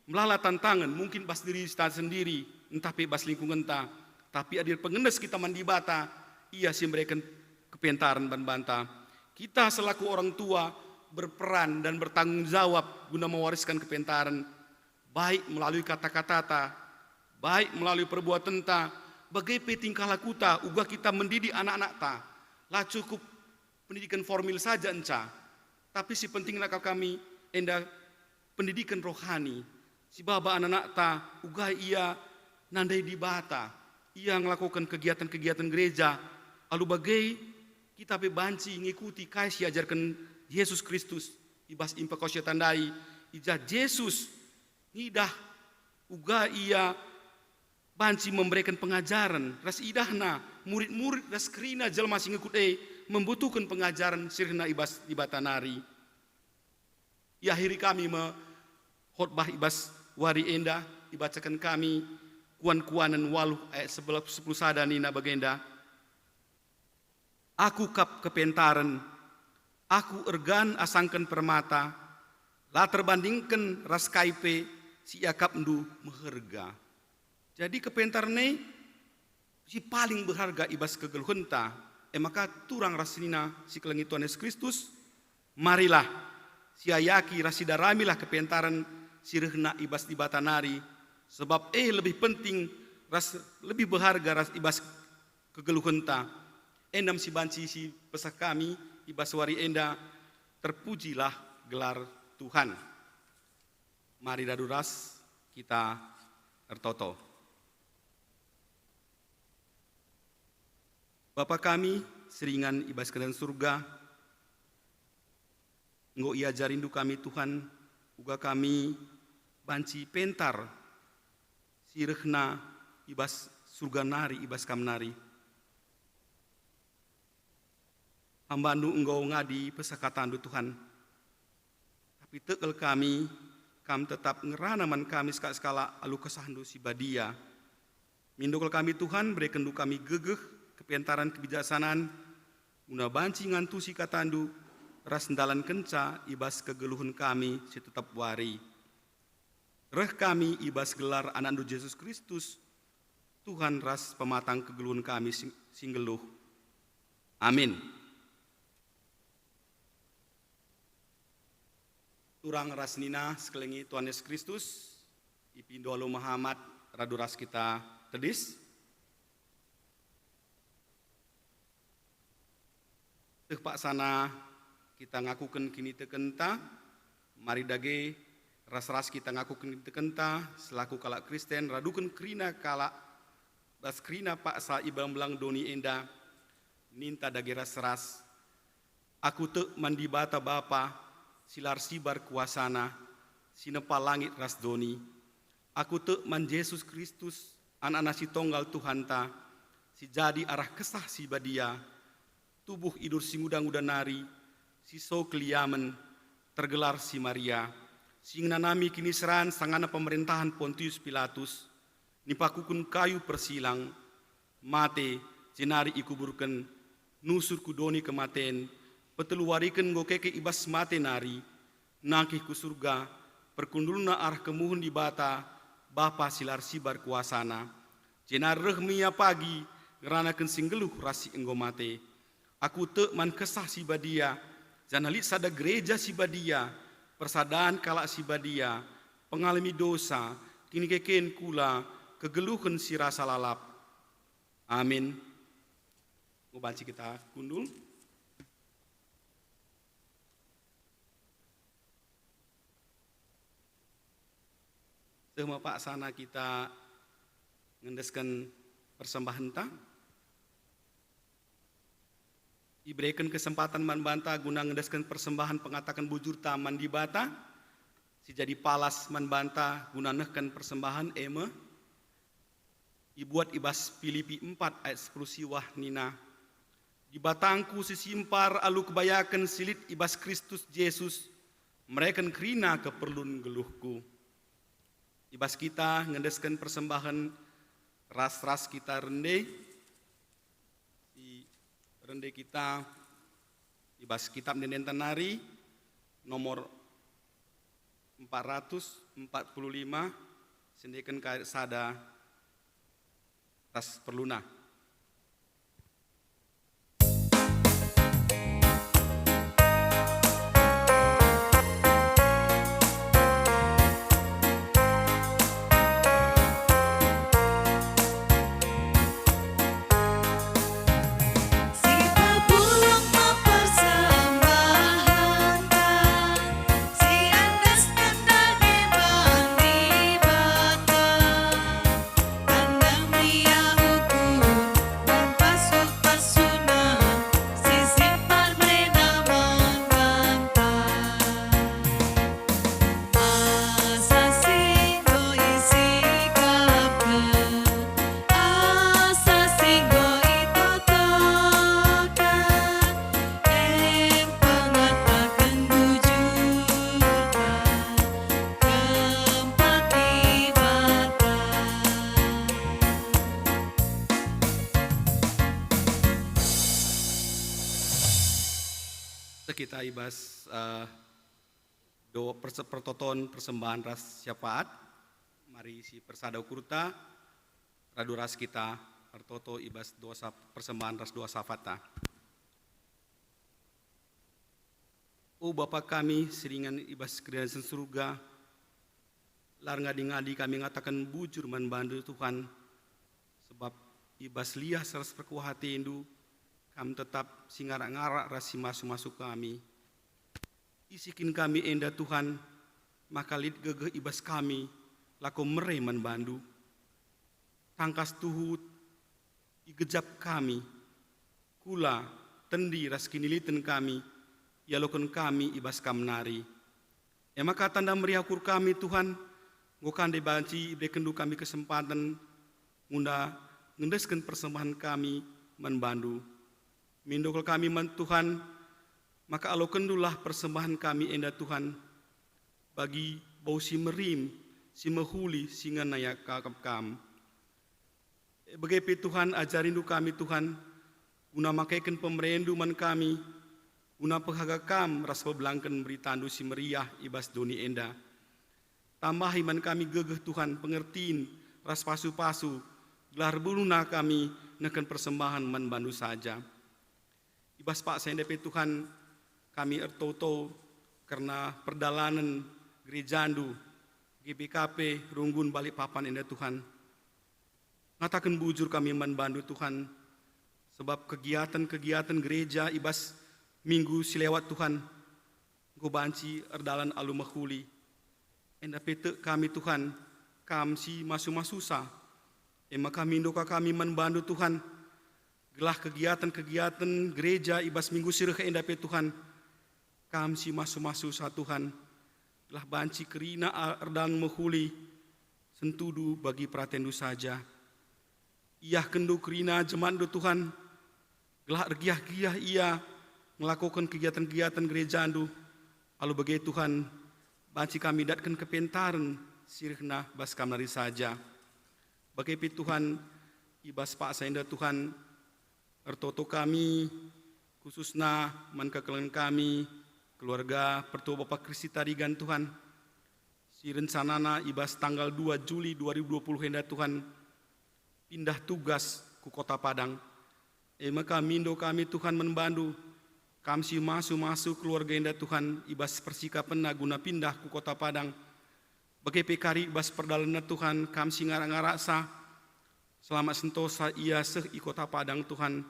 melala tantangan mungkin pas diri sendiri entah pi bas lingkungan ta tapi adir pengendes kita mandi bata ia si memberikan kepentaran ban banta kita selaku orang tua berperan dan bertanggung jawab guna mewariskan kepentaran baik melalui kata-kata baik melalui perbuatan ta bagai tingkah laku ta uga kita mendidik anak-anak ta lah cukup pendidikan formil saja enca tapi si penting nak kami enda pendidikan rohani si baba anak-anak ta uga ia nandai di bata ia melakukan kegiatan-kegiatan gereja lalu bagai kita bebanci ngikuti kasih ajarkan Yesus Kristus ibas impakosya tandai ija Yesus nidah uga ia banci memberikan pengajaran ras idahna murid-murid ras kerina jelma sing ikut membutuhkan pengajaran sirna ibas di batanari ya akhiri kami khotbah ibas wari enda dibacakan kami kuan-kuanan waluh ayat 10 sadanina bagenda aku kap kepentaran aku ergan asangkan permata, lah terbandingkan ras kaipe si akap ndu meherga. Jadi kepentarne si paling berharga ibas kegeluhenta, maka turang rasnina si kelengi Tuhan Yesus Kristus, marilah si ayaki rasidaramilah kepentaran si rehna ibas di batanari, sebab lebih penting ras lebih berharga ras ibas kegeluhenta. Endam si banci si pesak kami ibas wari enda terpujilah gelar Tuhan. Mari daduras kita ertoto. Bapa kami seringan ibas kedan surga, engkau ia jarindu kami Tuhan, uga kami banci pentar sirehna ibas surga nari ibas kam nari. Hambandu engkau ngadi pesakatandu Tuhan. Tapi tekel kami tetap ngeranaman kami sekala alu kesahandu si badia. Mindukul kami Tuhan, berikan du kami gegeh, kepentaran kebijaksanaan, guna banci ngantusi katandu, ras ndalan kenca, ibas kegeluhun kami si tetap wari. Reh kami ibas gelar anandu Yesus Kristus, Tuhan ras pematang kegeluhun kami singgeluh. Amin. Turang rasnina sekelingi Tuhan Yesus Kristus, ipindo alu Muhammad, raduras kita tedis. Teh Pak sana kita ngakukan kini tekenta, mari dage ras-ras kita ngakukan kini tekenta, selaku kalak Kristen radukan krina kalak bas krina Pak sa ibang belang doni enda, ninta dage ras-ras. Aku te mandi bata Bapa, silar sibar kuasana, sinepa langit ras doni. Aku te man Yesus Kristus, anak si tonggal Tuhanta, si jadi arah kesah si badia, tubuh idur si ngudang-udan nari, si so keliamen, tergelar si Maria, sing nanami kini seran sangana pemerintahan Pontius Pilatus, nipakukun kayu persilang, mate, jenari ikuburken, nusur kudoni kematen, peteluwariken gokeke ibas mate nari, nakih ku surga, perkundulna arah kemuhun di bata, Bapa silar sibar kuasana, jenar rehmia pagi, ngeranaken singgeluh rasi enggo mate, aku te man kesah si badia, janalit sada gereja si badia, persadaan kalak si badia, pengalami dosa, kini keken kula, kegeluhan si rasa lalap. Amin. Ngubanci kita kundul. Semua Pak sana kita ngendeskan persembahan ta. Diberikan kesempatan man banta guna ngendeskan persembahan pengatakan bujur taman di bata. Si jadi palas man banta guna nehkan persembahan eme. Dibuat ibas Filipi 4 ayat 10 siwah nina. Di batangku sisimpar alu kebayakan silit ibas Kristus Yesus. Mereken krina keperlun geluhku. Ibas kita ngendeskan persembahan ras-ras kita rende. Rende kita ibas kitab Nenen Tanari nomor 445 sendekan kait sada ras perluna. Kita ibas pertoton persembahan ras syafaat. Mari si persadau kurta radu ras kita pertoto ibas dosa persembahan ras doa safata. Oh Bapa kami seringan ibas kerajaan surga, lar ngadi-ngadi kami ngatakan bujur man bandu Tuhan, sebab ibas liah seras perkuah hati indu, kami tetap singarak-ngarak rasi masuk-masuk kami. Isikin kami enda Tuhan, maka lid gegeh ibas kami, lako mere man bandu. Tangkas tuhut, igejap kami, kula, tendi ras kiniliten kami, yalokon kami ibas kamnari. Maka tanda meriakur kami Tuhan, ngokande banci ibre kendu kami kesempatan, ngunda ngendeskan persembahan kami man bandu. Mindokol kami man Tuhan, maka alo kendulah persembahan kami enda Tuhan, bagi bau si merim, si mehuli, singa nayak kakap kam. Begepi Tuhan ajarindu kami Tuhan, guna makaikan pemerendu man kami, guna penghaga kam ras pebelangken beritandu si meriah ibas doni enda. Tambahi man kami gegeh Tuhan pengertiin ras pasu-pasu, gelar buluna kami neken persembahan man bandu saja. Ibas Pak sendepe Tuhan kami ertoto karena perdalanan gerejandu GBKP Runggun Balikpapan enda Tuhan. ngatakan bujur kami membantu Tuhan, sebab kegiatan-kegiatan gereja ibas minggu silewat Tuhan, Engkau banci erdalan alu mahuli. Enda pete kami Tuhan, kami si masu-masusa. Ema kami doka kami membantu Tuhan, gelah kegiatan-kegiatan gereja ibas minggu sirah enda pe Tuhan, kami si masu-masusa Tuhan, gelah banci kerina erdalan mahuli, sentudu bagi pratendu saja. Ia kendu kerina jemandu Tuhan, gelah ergiah-giah ia melakukan kegiatan-kegiatan gereja andu, lalu bagi Tuhan, banci kami datkan kepentaran sirna bas kamari saja. Bagi Tuhan, ibas pak sainda Tuhan, ertoto kami, khususna man kekelen kami, keluarga pertua Bapak Kristi tarigan Tuhan, si rencanana ibas tanggal 2 Juli 2020 hendak Tuhan, pindah tugas ku Kota Padang. Maka mindo kami Tuhan membantu, kami si masuk keluarga hendak Tuhan, ibas persikapan guna pindah ku Kota Padang. Bagi pekari ibas perdalana Tuhan, kami si ngarak-ngaraksa, selamat sentosa ia seh i Kota Padang Tuhan.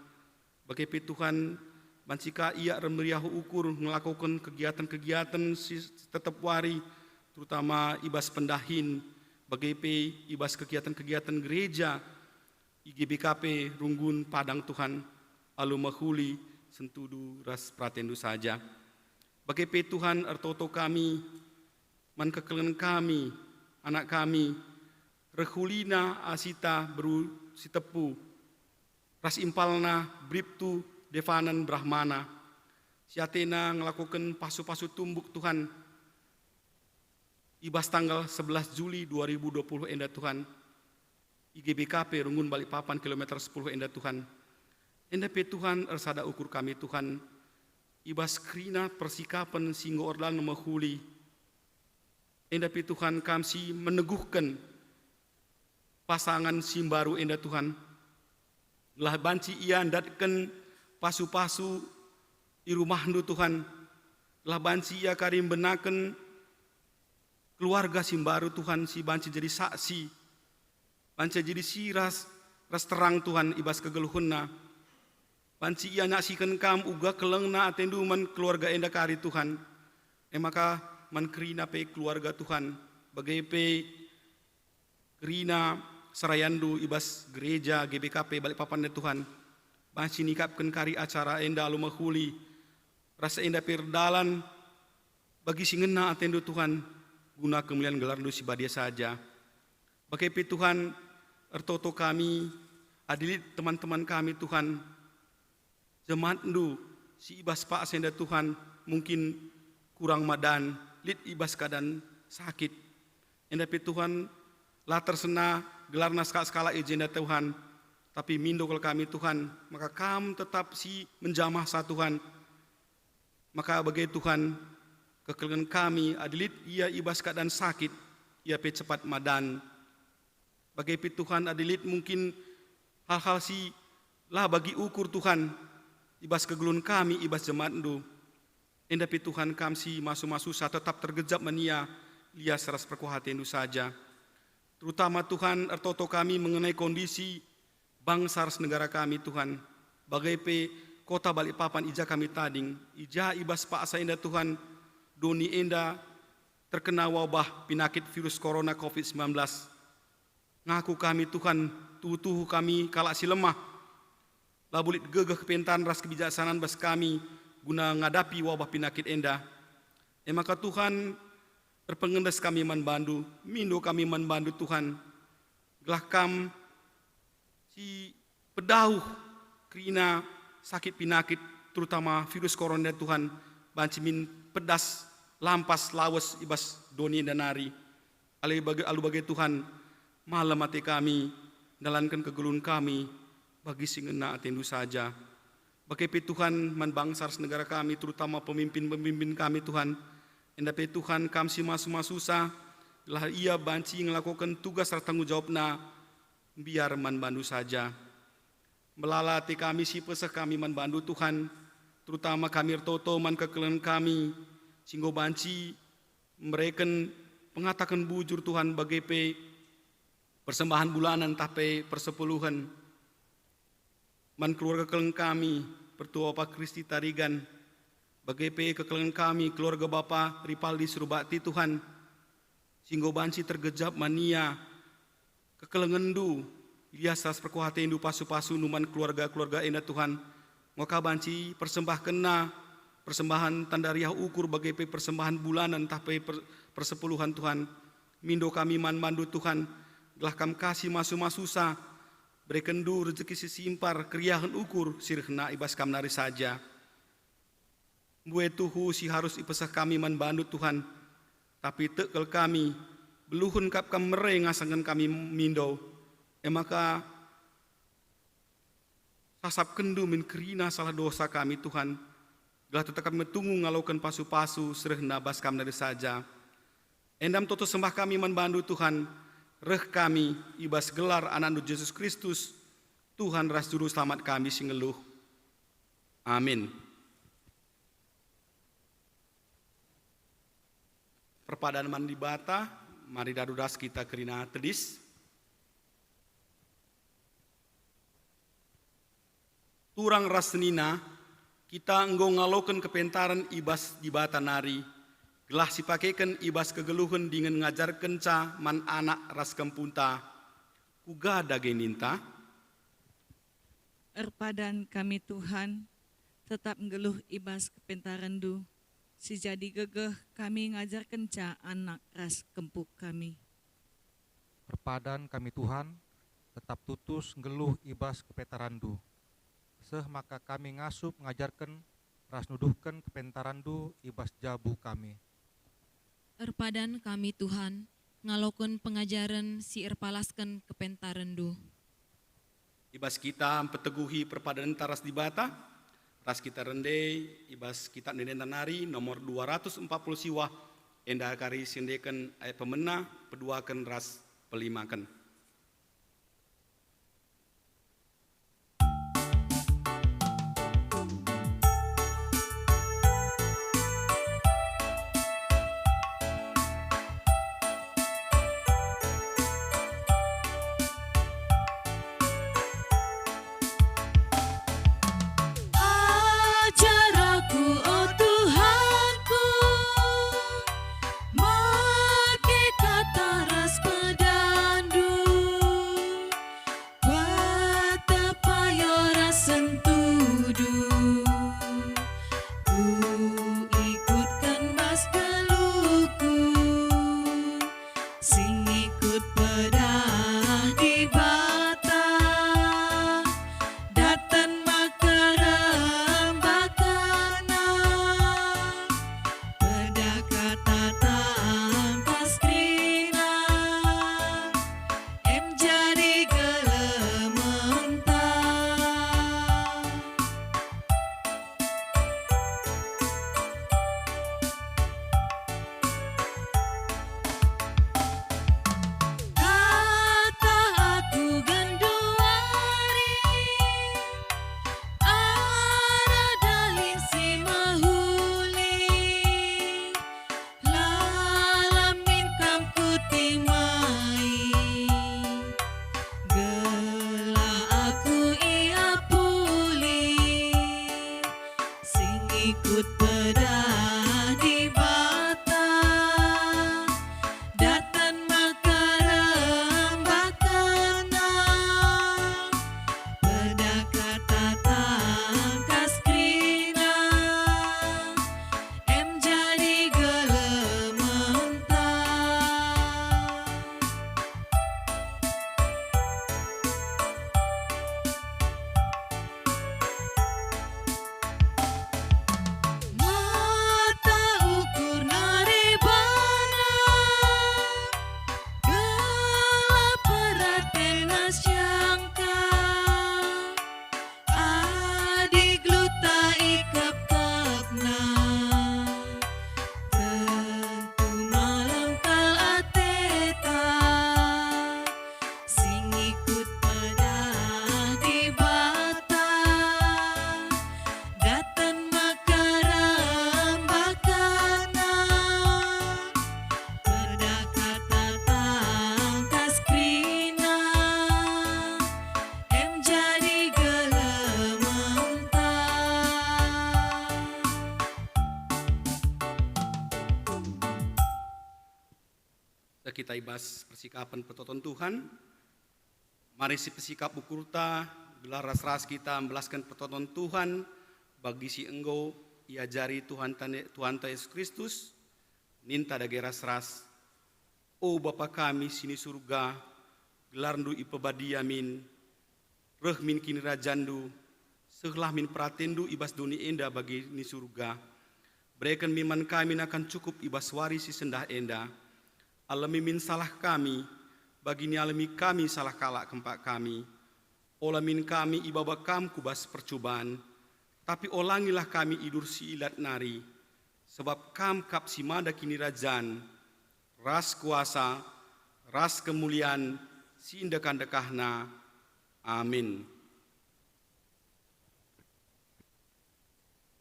Bagi Tuhan, bancika ia remeriahu ukur melakukan kegiatan-kegiatan si tetap wari, terutama ibas pendahin, bagi ibas kegiatan-kegiatan gereja, IGBKP Runggun Padang Tuhan, alu mahuli sentudu ras pratendu saja. Bagi Tuhan ertoto kami, man kekelen kami, anak kami, rehulina asita beru sitepu, ras impalna briptu devanan brahmana, siatena ngelakukan pasu-pasu tumbuk Tuhan, ibas tanggal 11 Juli 2020 enda Tuhan, IGBKP Runggun Balikpapan kilometer 10 enda Tuhan. Enda pe Tuhan ersada ukur kami Tuhan, ibas krina persikapan singgo orlan mahuli. Enda pe Tuhan kami meneguhkan pasangan simbaru enda Tuhan. Lah banci ia datkan pasu-pasu di rumah nu Tuhan. Lah banci ia karim benaken keluarga simbaru Tuhan, si banci jadi saksi. Banci jadi siras ras terang Tuhan ibas kegeluhunna. Banci ia nyaksikan kam uga kelengna atendu man keluarga enda kari Tuhan. Maka man kerina pe keluarga Tuhan. Bagai pe kerina sarayandu ibas gereja GBKP Balikpapan Tuhan. Banci nikapkan kari acara enda alu mahuli. Rasa enda perdalan bagi singena atendu Tuhan. Guna kemuliaan gelar si badia saja. Bagai pe Tuhan ertoto kami, adilit teman-teman kami Tuhan, jemaat ndu si ibas pak senda Tuhan mungkin kurang madan, lit ibas keadaan sakit. Enda pe Tuhan lah tersena gelar naskah skala ejenda Tuhan, tapi mindokal kami Tuhan, maka kam tetap si menjamah sa Tuhan. Maka bagai Tuhan kekelen kami adilit ia ibas keadaan sakit, ia pe cepat madan. Bagai Tuhan adilit mungkin hal-hal si lah bagi ukur Tuhan ibas kegelun kami ibas jemaat ndu. Enda pe Tuhan kami si masu-masu sa tetap tergejap mania lia seras perkuhati ndu saja. Terutama Tuhan ertoto kami mengenai kondisi bangsa negara kami Tuhan. Bagai pe Kota Balikpapan ija kami tading, ija ibas pak asa enda Tuhan, doni enda terkena wabah penyakit virus corona COVID-19. Ngaku kami Tuhan, tuhu kami kalak si lemah. Labulit gegeh kepentan ras kebijaksanaan bas kami guna ngadapi wabah penyakit enda. Maka Tuhan terpengendas kami manbandu, mindo kami manbandu Tuhan. Gelah kam si pedauh kerina sakit penyakit terutama virus corona Tuhan, banci min pedas lampas lawas ibas doni dan nari. Alu bagi Tuhan, malam hati kami, dalankan kegelun kami, bagi singena atendu saja. Bagi Tuhan, man bangsa negara kami, terutama pemimpin-pemimpin kami Tuhan. Enda pe Tuhan, kami si masu-masusa, lah ia banci ngelakukan tugas serta tanggung jawabna, biar man bandu saja. Melalati kami si pesah kami man bandu Tuhan, terutama kami ertoto man kekelen kami, singgo banci mereka pengatakan bujur Tuhan bagi pe persembahan bulanan tapi persepuluhan, man keluarga keleng kami, pertua Bapak Kristi Tarigan, bagai kekeleng kami, keluarga Bapak Ripaldi Surubakti Tuhan, singgo banci tergejap mania, kekelengendu, liasas perkuhati indu pasu-pasu numan keluarga-keluarga enda Tuhan, ngoka banci persembah kena, persembahan tandariah ukur bagai persembahan bulanan tapi persepuluhan Tuhan, mindo kami man mandu Tuhan, gelah kam kasih masu-masusa, berekendu rezeki sisimpar, kriahan ukur, sirhna ibas kam nari saja. Bue tuhu si harus ipesah kami man bandu Tuhan, tapi tekel kami, beluhun kap kam mere ngasangan kami mindo, maka sasap kendu min kerina salah dosa kami Tuhan, gelah tetap kami metunggu ngalaukan pasu-pasu, sirhna bas kam nari saja. Endam toto sembah kami man bandu Tuhan, reh kami ibas gelar anak Yesus Kristus, Tuhan ras juru selamat kami singeluh. Amin. Perpadan mandi bata, mari darudas kita kerina tedis. Turang ras senina, kita enggo ngaloken kepentaran ibas di bata nari, gelah sipakekan ibas kegeluhan dengan ngajar kenca man anak ras kempunta, kuga dageninta. Erpadan kami Tuhan, tetap ngeluh ibas kepentaran du, si jadi gegeh kami ngajar kenca anak ras kempuk kami. Perpadan kami Tuhan, tetap tutus ngeluh ibas kepentarandu. Seh maka kami ngasup ngajarkan ras nuduhkan kepentarandu ibas jabu kami. Erpadan kami Tuhan, ngalokun pengajaran si erpalaskan kepentarandu. Ibas kita peteguhi perpadan taras di bata, ras kita rende, ibas kita nenen nari nomor 240 siwa, enda kari sindekan ayat pemena, peduakan ras pelimakan. Ajaraku, oh Tuhanku, make kata ras pedandu, betapa yora sentudu, ku ikutkan mas geluhku, sing ikut pedah di bata, datan makaram bakana, pada kata tangkas krina, em jadi gelementa. Kata aku genduari, ara dalin si mahuli, lalamin kam kutimai, gelah aku ia puli, sing ikut pedah di bata, datan makaram bakana, pada kata tangkas krina, em jadi gelementa. kita ibas persikapan pertoton Tuhan. Mari si persikap bukurta, gelar ras-ras kita membelaskan pertoton Tuhan, bagi si engkau iajari Tuhan Yesus Kristus, ninta dage ras-ras. O Bapa kami sini surga, gelar ndu ipebadia min, reh min kini rajandu, sehlah min pratendu ibas duni enda bagi ni surga. Berikan miman kami akan cukup ibas warisi sendah enda. Alami min salah kami, bagi ni alami kami salah kalak kempak kami. Olamin kami ibaba kam kubas percobaan, tapi olangilah kami idur si ilat nari. Sebab kam kap si mada kini rajan, ras kuasa, ras kemuliaan, si indakan dekahna. Amin.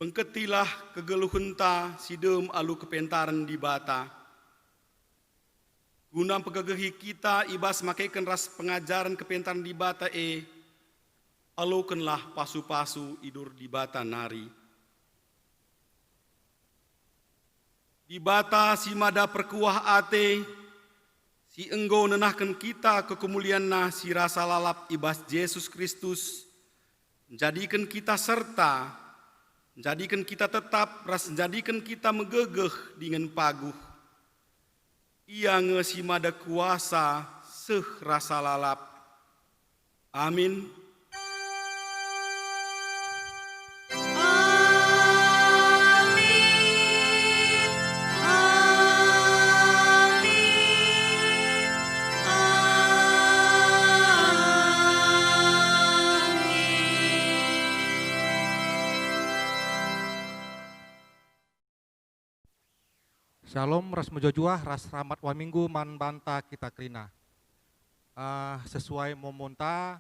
Pengketilah kegeluhenta sidem alu kepentaran di bata. Guna pegagehi kita ibas makaikan ras pengajaran kepentaran di bata alukanlah pasu-pasu idur di bata nari. Di bata si mada perkuah ate, si enggo nenahkan kita ke kemuliaan na si rasa lalap ibas Yesus Kristus, menjadikan kita serta, menjadikan kita tetap, menjadikan kita megegeh dengan paguh. Ia ngesi mada kuasa seh rasa lalap. Amin. Shalom, ras mejojuah, ras rahmat wa minggu, man banta kita kerina. Sesuai momonta,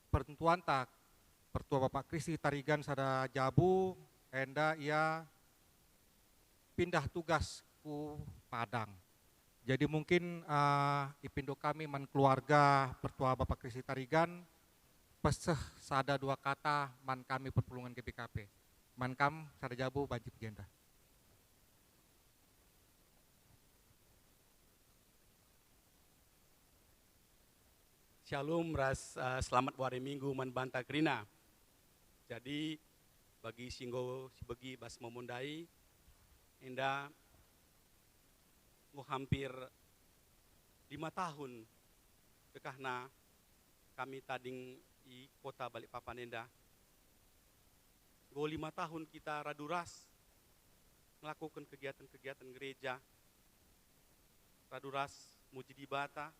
pertentuan tak, pertua Bapak Kristi tarigan sada jabu, enda ia pindah tugas ku Padang. Jadi mungkin ipindo kami man keluarga pertua Bapak Kristi tarigan, peseh sada dua kata man kami perpulungan GBKP. Man kam sada jabu banjik jenda. Shalom, ras selamat wari minggu man banta kerina. Jadi bagi singgo sibegi bas memundai, enda ngo hampir 5 tahun dekahna kami tading i kota Balikpapan enda. Ngo 5 tahun kita raduras melakukan kegiatan-kegiatan gereja, raduras muji di bata.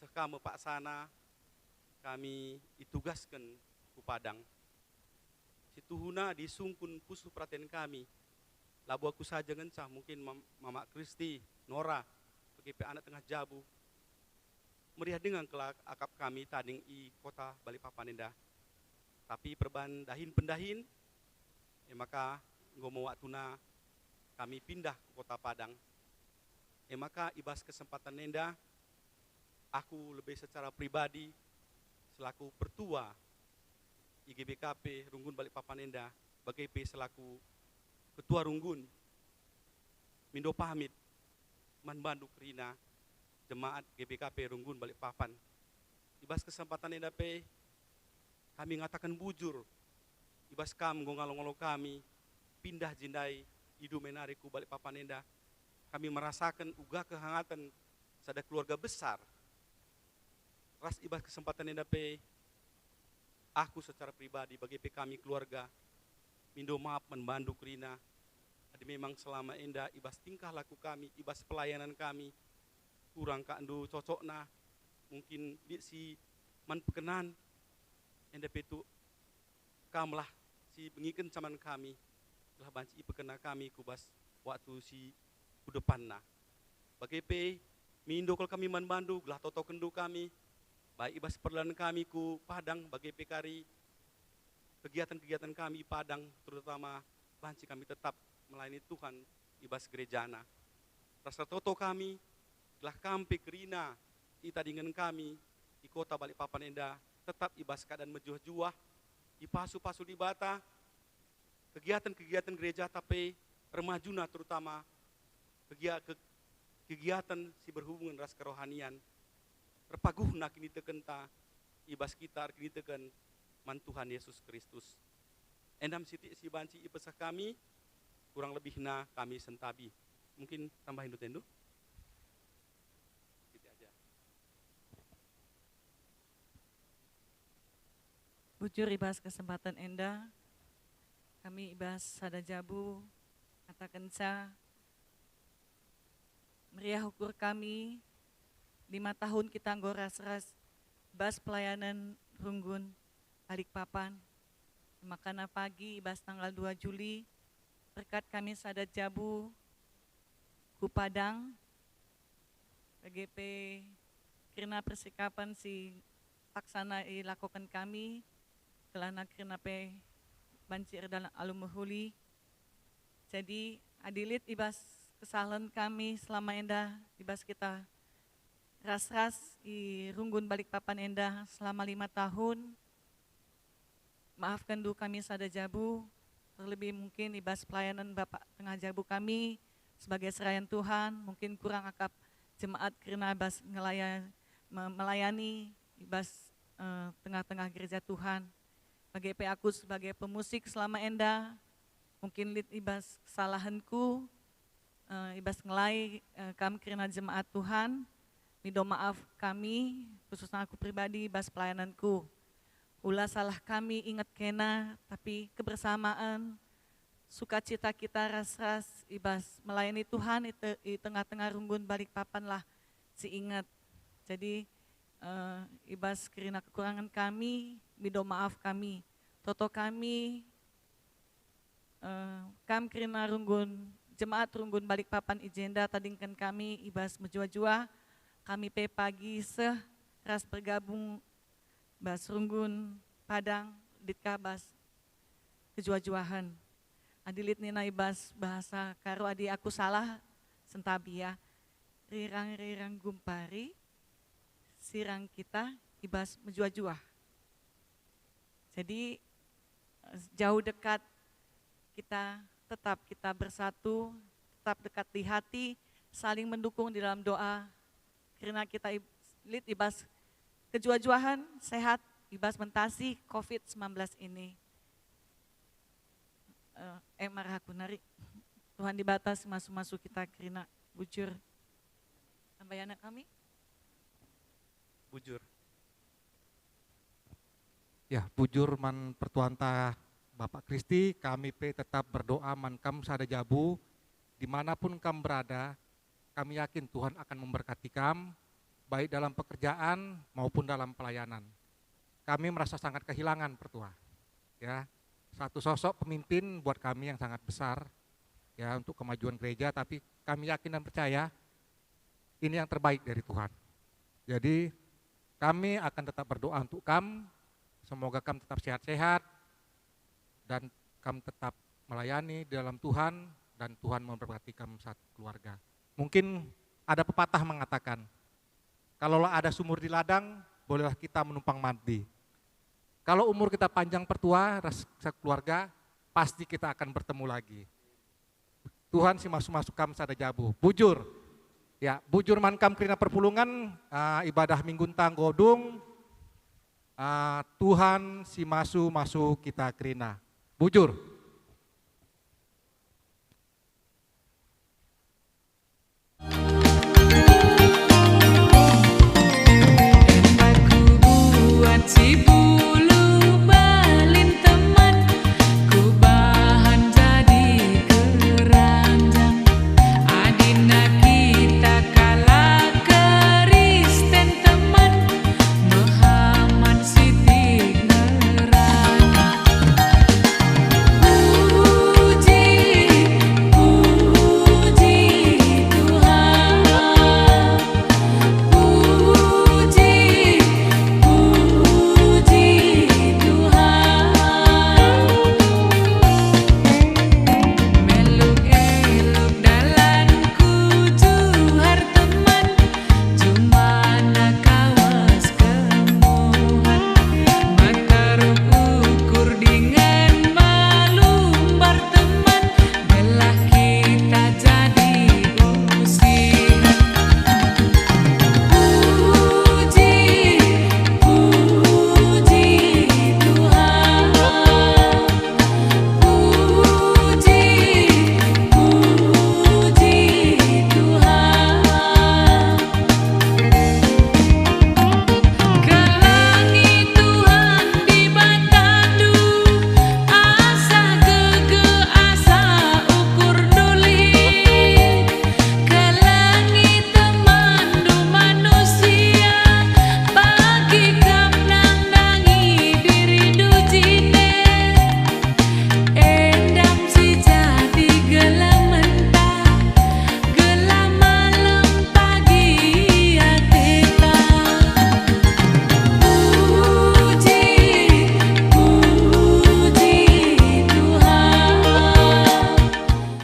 Sekama Pak Sana kami ditugaskan ku Padang. Situhuna disungkun pusu praten kami. Labu aku saja ngencah mungkin Mama Kristi, Nora, PGP anak tengah jabu. Meriah dengan kelak akap kami tading i kota Balikpapan enda. Tapi perbandahin pendahin, maka ngomo waktuna kami pindah ke kota Padang. Maka ibas kesempatan enda, aku lebih secara pribadi selaku pertua IGBKP Runggun Balikpapan enda, BGP selaku ketua Runggun, mindo pamit man bandu kerina jemaat GBKP Runggun Balikpapan. Ibas kesempatan enda kami ngatakan bujur, ibas kam ngolong-ngolong kami pindah jindai idu menariku Balikpapan enda. Kami merasakan uga kehangatan sada keluarga besar. Ras ibas kesempatan enda aku secara pribadi bagi kami keluarga mindo maaf membantu kerina. Adi memang selama enda ibas tingkah laku kami, ibas pelayanan kami kurang kandu cocokna, mungkin di si man pekenan enda itu kamlah si bengiken caman kami telah banci pekena kami kubas waktu si kudepanna. Bagi mindo kal kami man bandu gelah toto kendu kami baik ibas perlahan kami ku Padang bagi PKRI, kegiatan-kegiatan kami Padang, terutama banci kami tetap melayani Tuhan ibas gerejana. Rasa toto kami telah kampi kerina ita dengan kami di kota Balikpapan enda tetap ibas keadaan mejuah-juah, di pasu-pasu di bata, kegiatan-kegiatan gereja tapi remajuna terutama kegiatan si berhubungan ras kerohanian terpaguh nak kini tekenta ibas kita kini teken man Tuhan Yesus Kristus. Endam siti si banci ipesah kami kurang lebih na kami sentabi. Mungkin tambahin tendu. Gitu aja. Bujur ibas kesempatan enda, kami ibas sada jabu, kata kenca, meriah ukur kami, 5 tahun kita nggoras-ras, bas pelayanan runggun Balikpapan, makana pagi ibas tanggal 2 Juli, berkat kami sada jabu, ku Padang, PGP kirna persikapan si taksana ilakukan kami, kelana kirna pe bancir dalam alumuhuli. Jadi adilit ibas kesalahan kami selama endah ibas kita ras-ras i runggun Balikpapan endah selama 5 tahun. Maafkan du kami sada jabu, terlebih mungkin ibas pelayanan Bapak tengah jabu kami sebagai serayan Tuhan, mungkin kurang akap jemaat karena ibas melayani ibas tengah-tengah gereja Tuhan. Bagi aku sebagai pemusik selama enda, mungkin ibas kesalahanku, ibas ngelai kami karena jemaat Tuhan, minta maaf kami, khususnya aku pribadi ibas pelayananku. Ulah salah kami ingat kena, tapi kebersamaan, sukacita kita ras-ras ibas melayani Tuhan di tengah-tengah runggun Balikpapan lah si ingat. Jadi ibas karena kekurangan kami, minta maaf kami. Toto kami, kam karena runggun jemaat runggun Balikpapan Ijenda tadingkan kami ibas menjua-jua, kami pe pagi ras bergabung bas runggun Padang ditka bas kejua-juahan. Adilit nina ibas bahasa karo adi aku salah sentabi ya. Rirang-rirang gumpari sirang kita ibas menjua-jua. Jadi jauh dekat kita tetap kita bersatu, tetap dekat di hati, saling mendukung di dalam doa. Karena kita ibas kejua-juahan sehat, ibas mentasi COVID-19 ini. Marah aku nari Tuhan dibatas masuk-masuk kita karena bujur tambahan kami Bujur. Ya, bujur man pertuanta Bapak Kristi, kami pe tetap berdoa man kam sada jabu, dimanapun kam berada, kami yakin Tuhan akan memberkati kam, baik dalam pekerjaan maupun dalam pelayanan. Kami merasa sangat kehilangan pertua, ya. Satu sosok pemimpin buat kami yang sangat besar ya untuk kemajuan gereja, tapi kami yakin dan percaya ini yang terbaik dari Tuhan. Jadi kami akan tetap berdoa untuk kam, semoga kam tetap sehat-sehat dan kam tetap melayani di dalam Tuhan dan Tuhan memberkati kam satu keluarga. Mungkin ada pepatah mengatakan, kalaulah ada sumur di ladang, bolehlah kita menumpang mandi. Kalau umur kita panjang pertua, keluarga, pasti kita akan bertemu lagi. Tuhan si masuk-masuk kam sada jabu. Bujur, ya bujur man kam kerina perpulungan, ibadah mingguntang godung, Tuhan si masuk kita kerina. Bujur.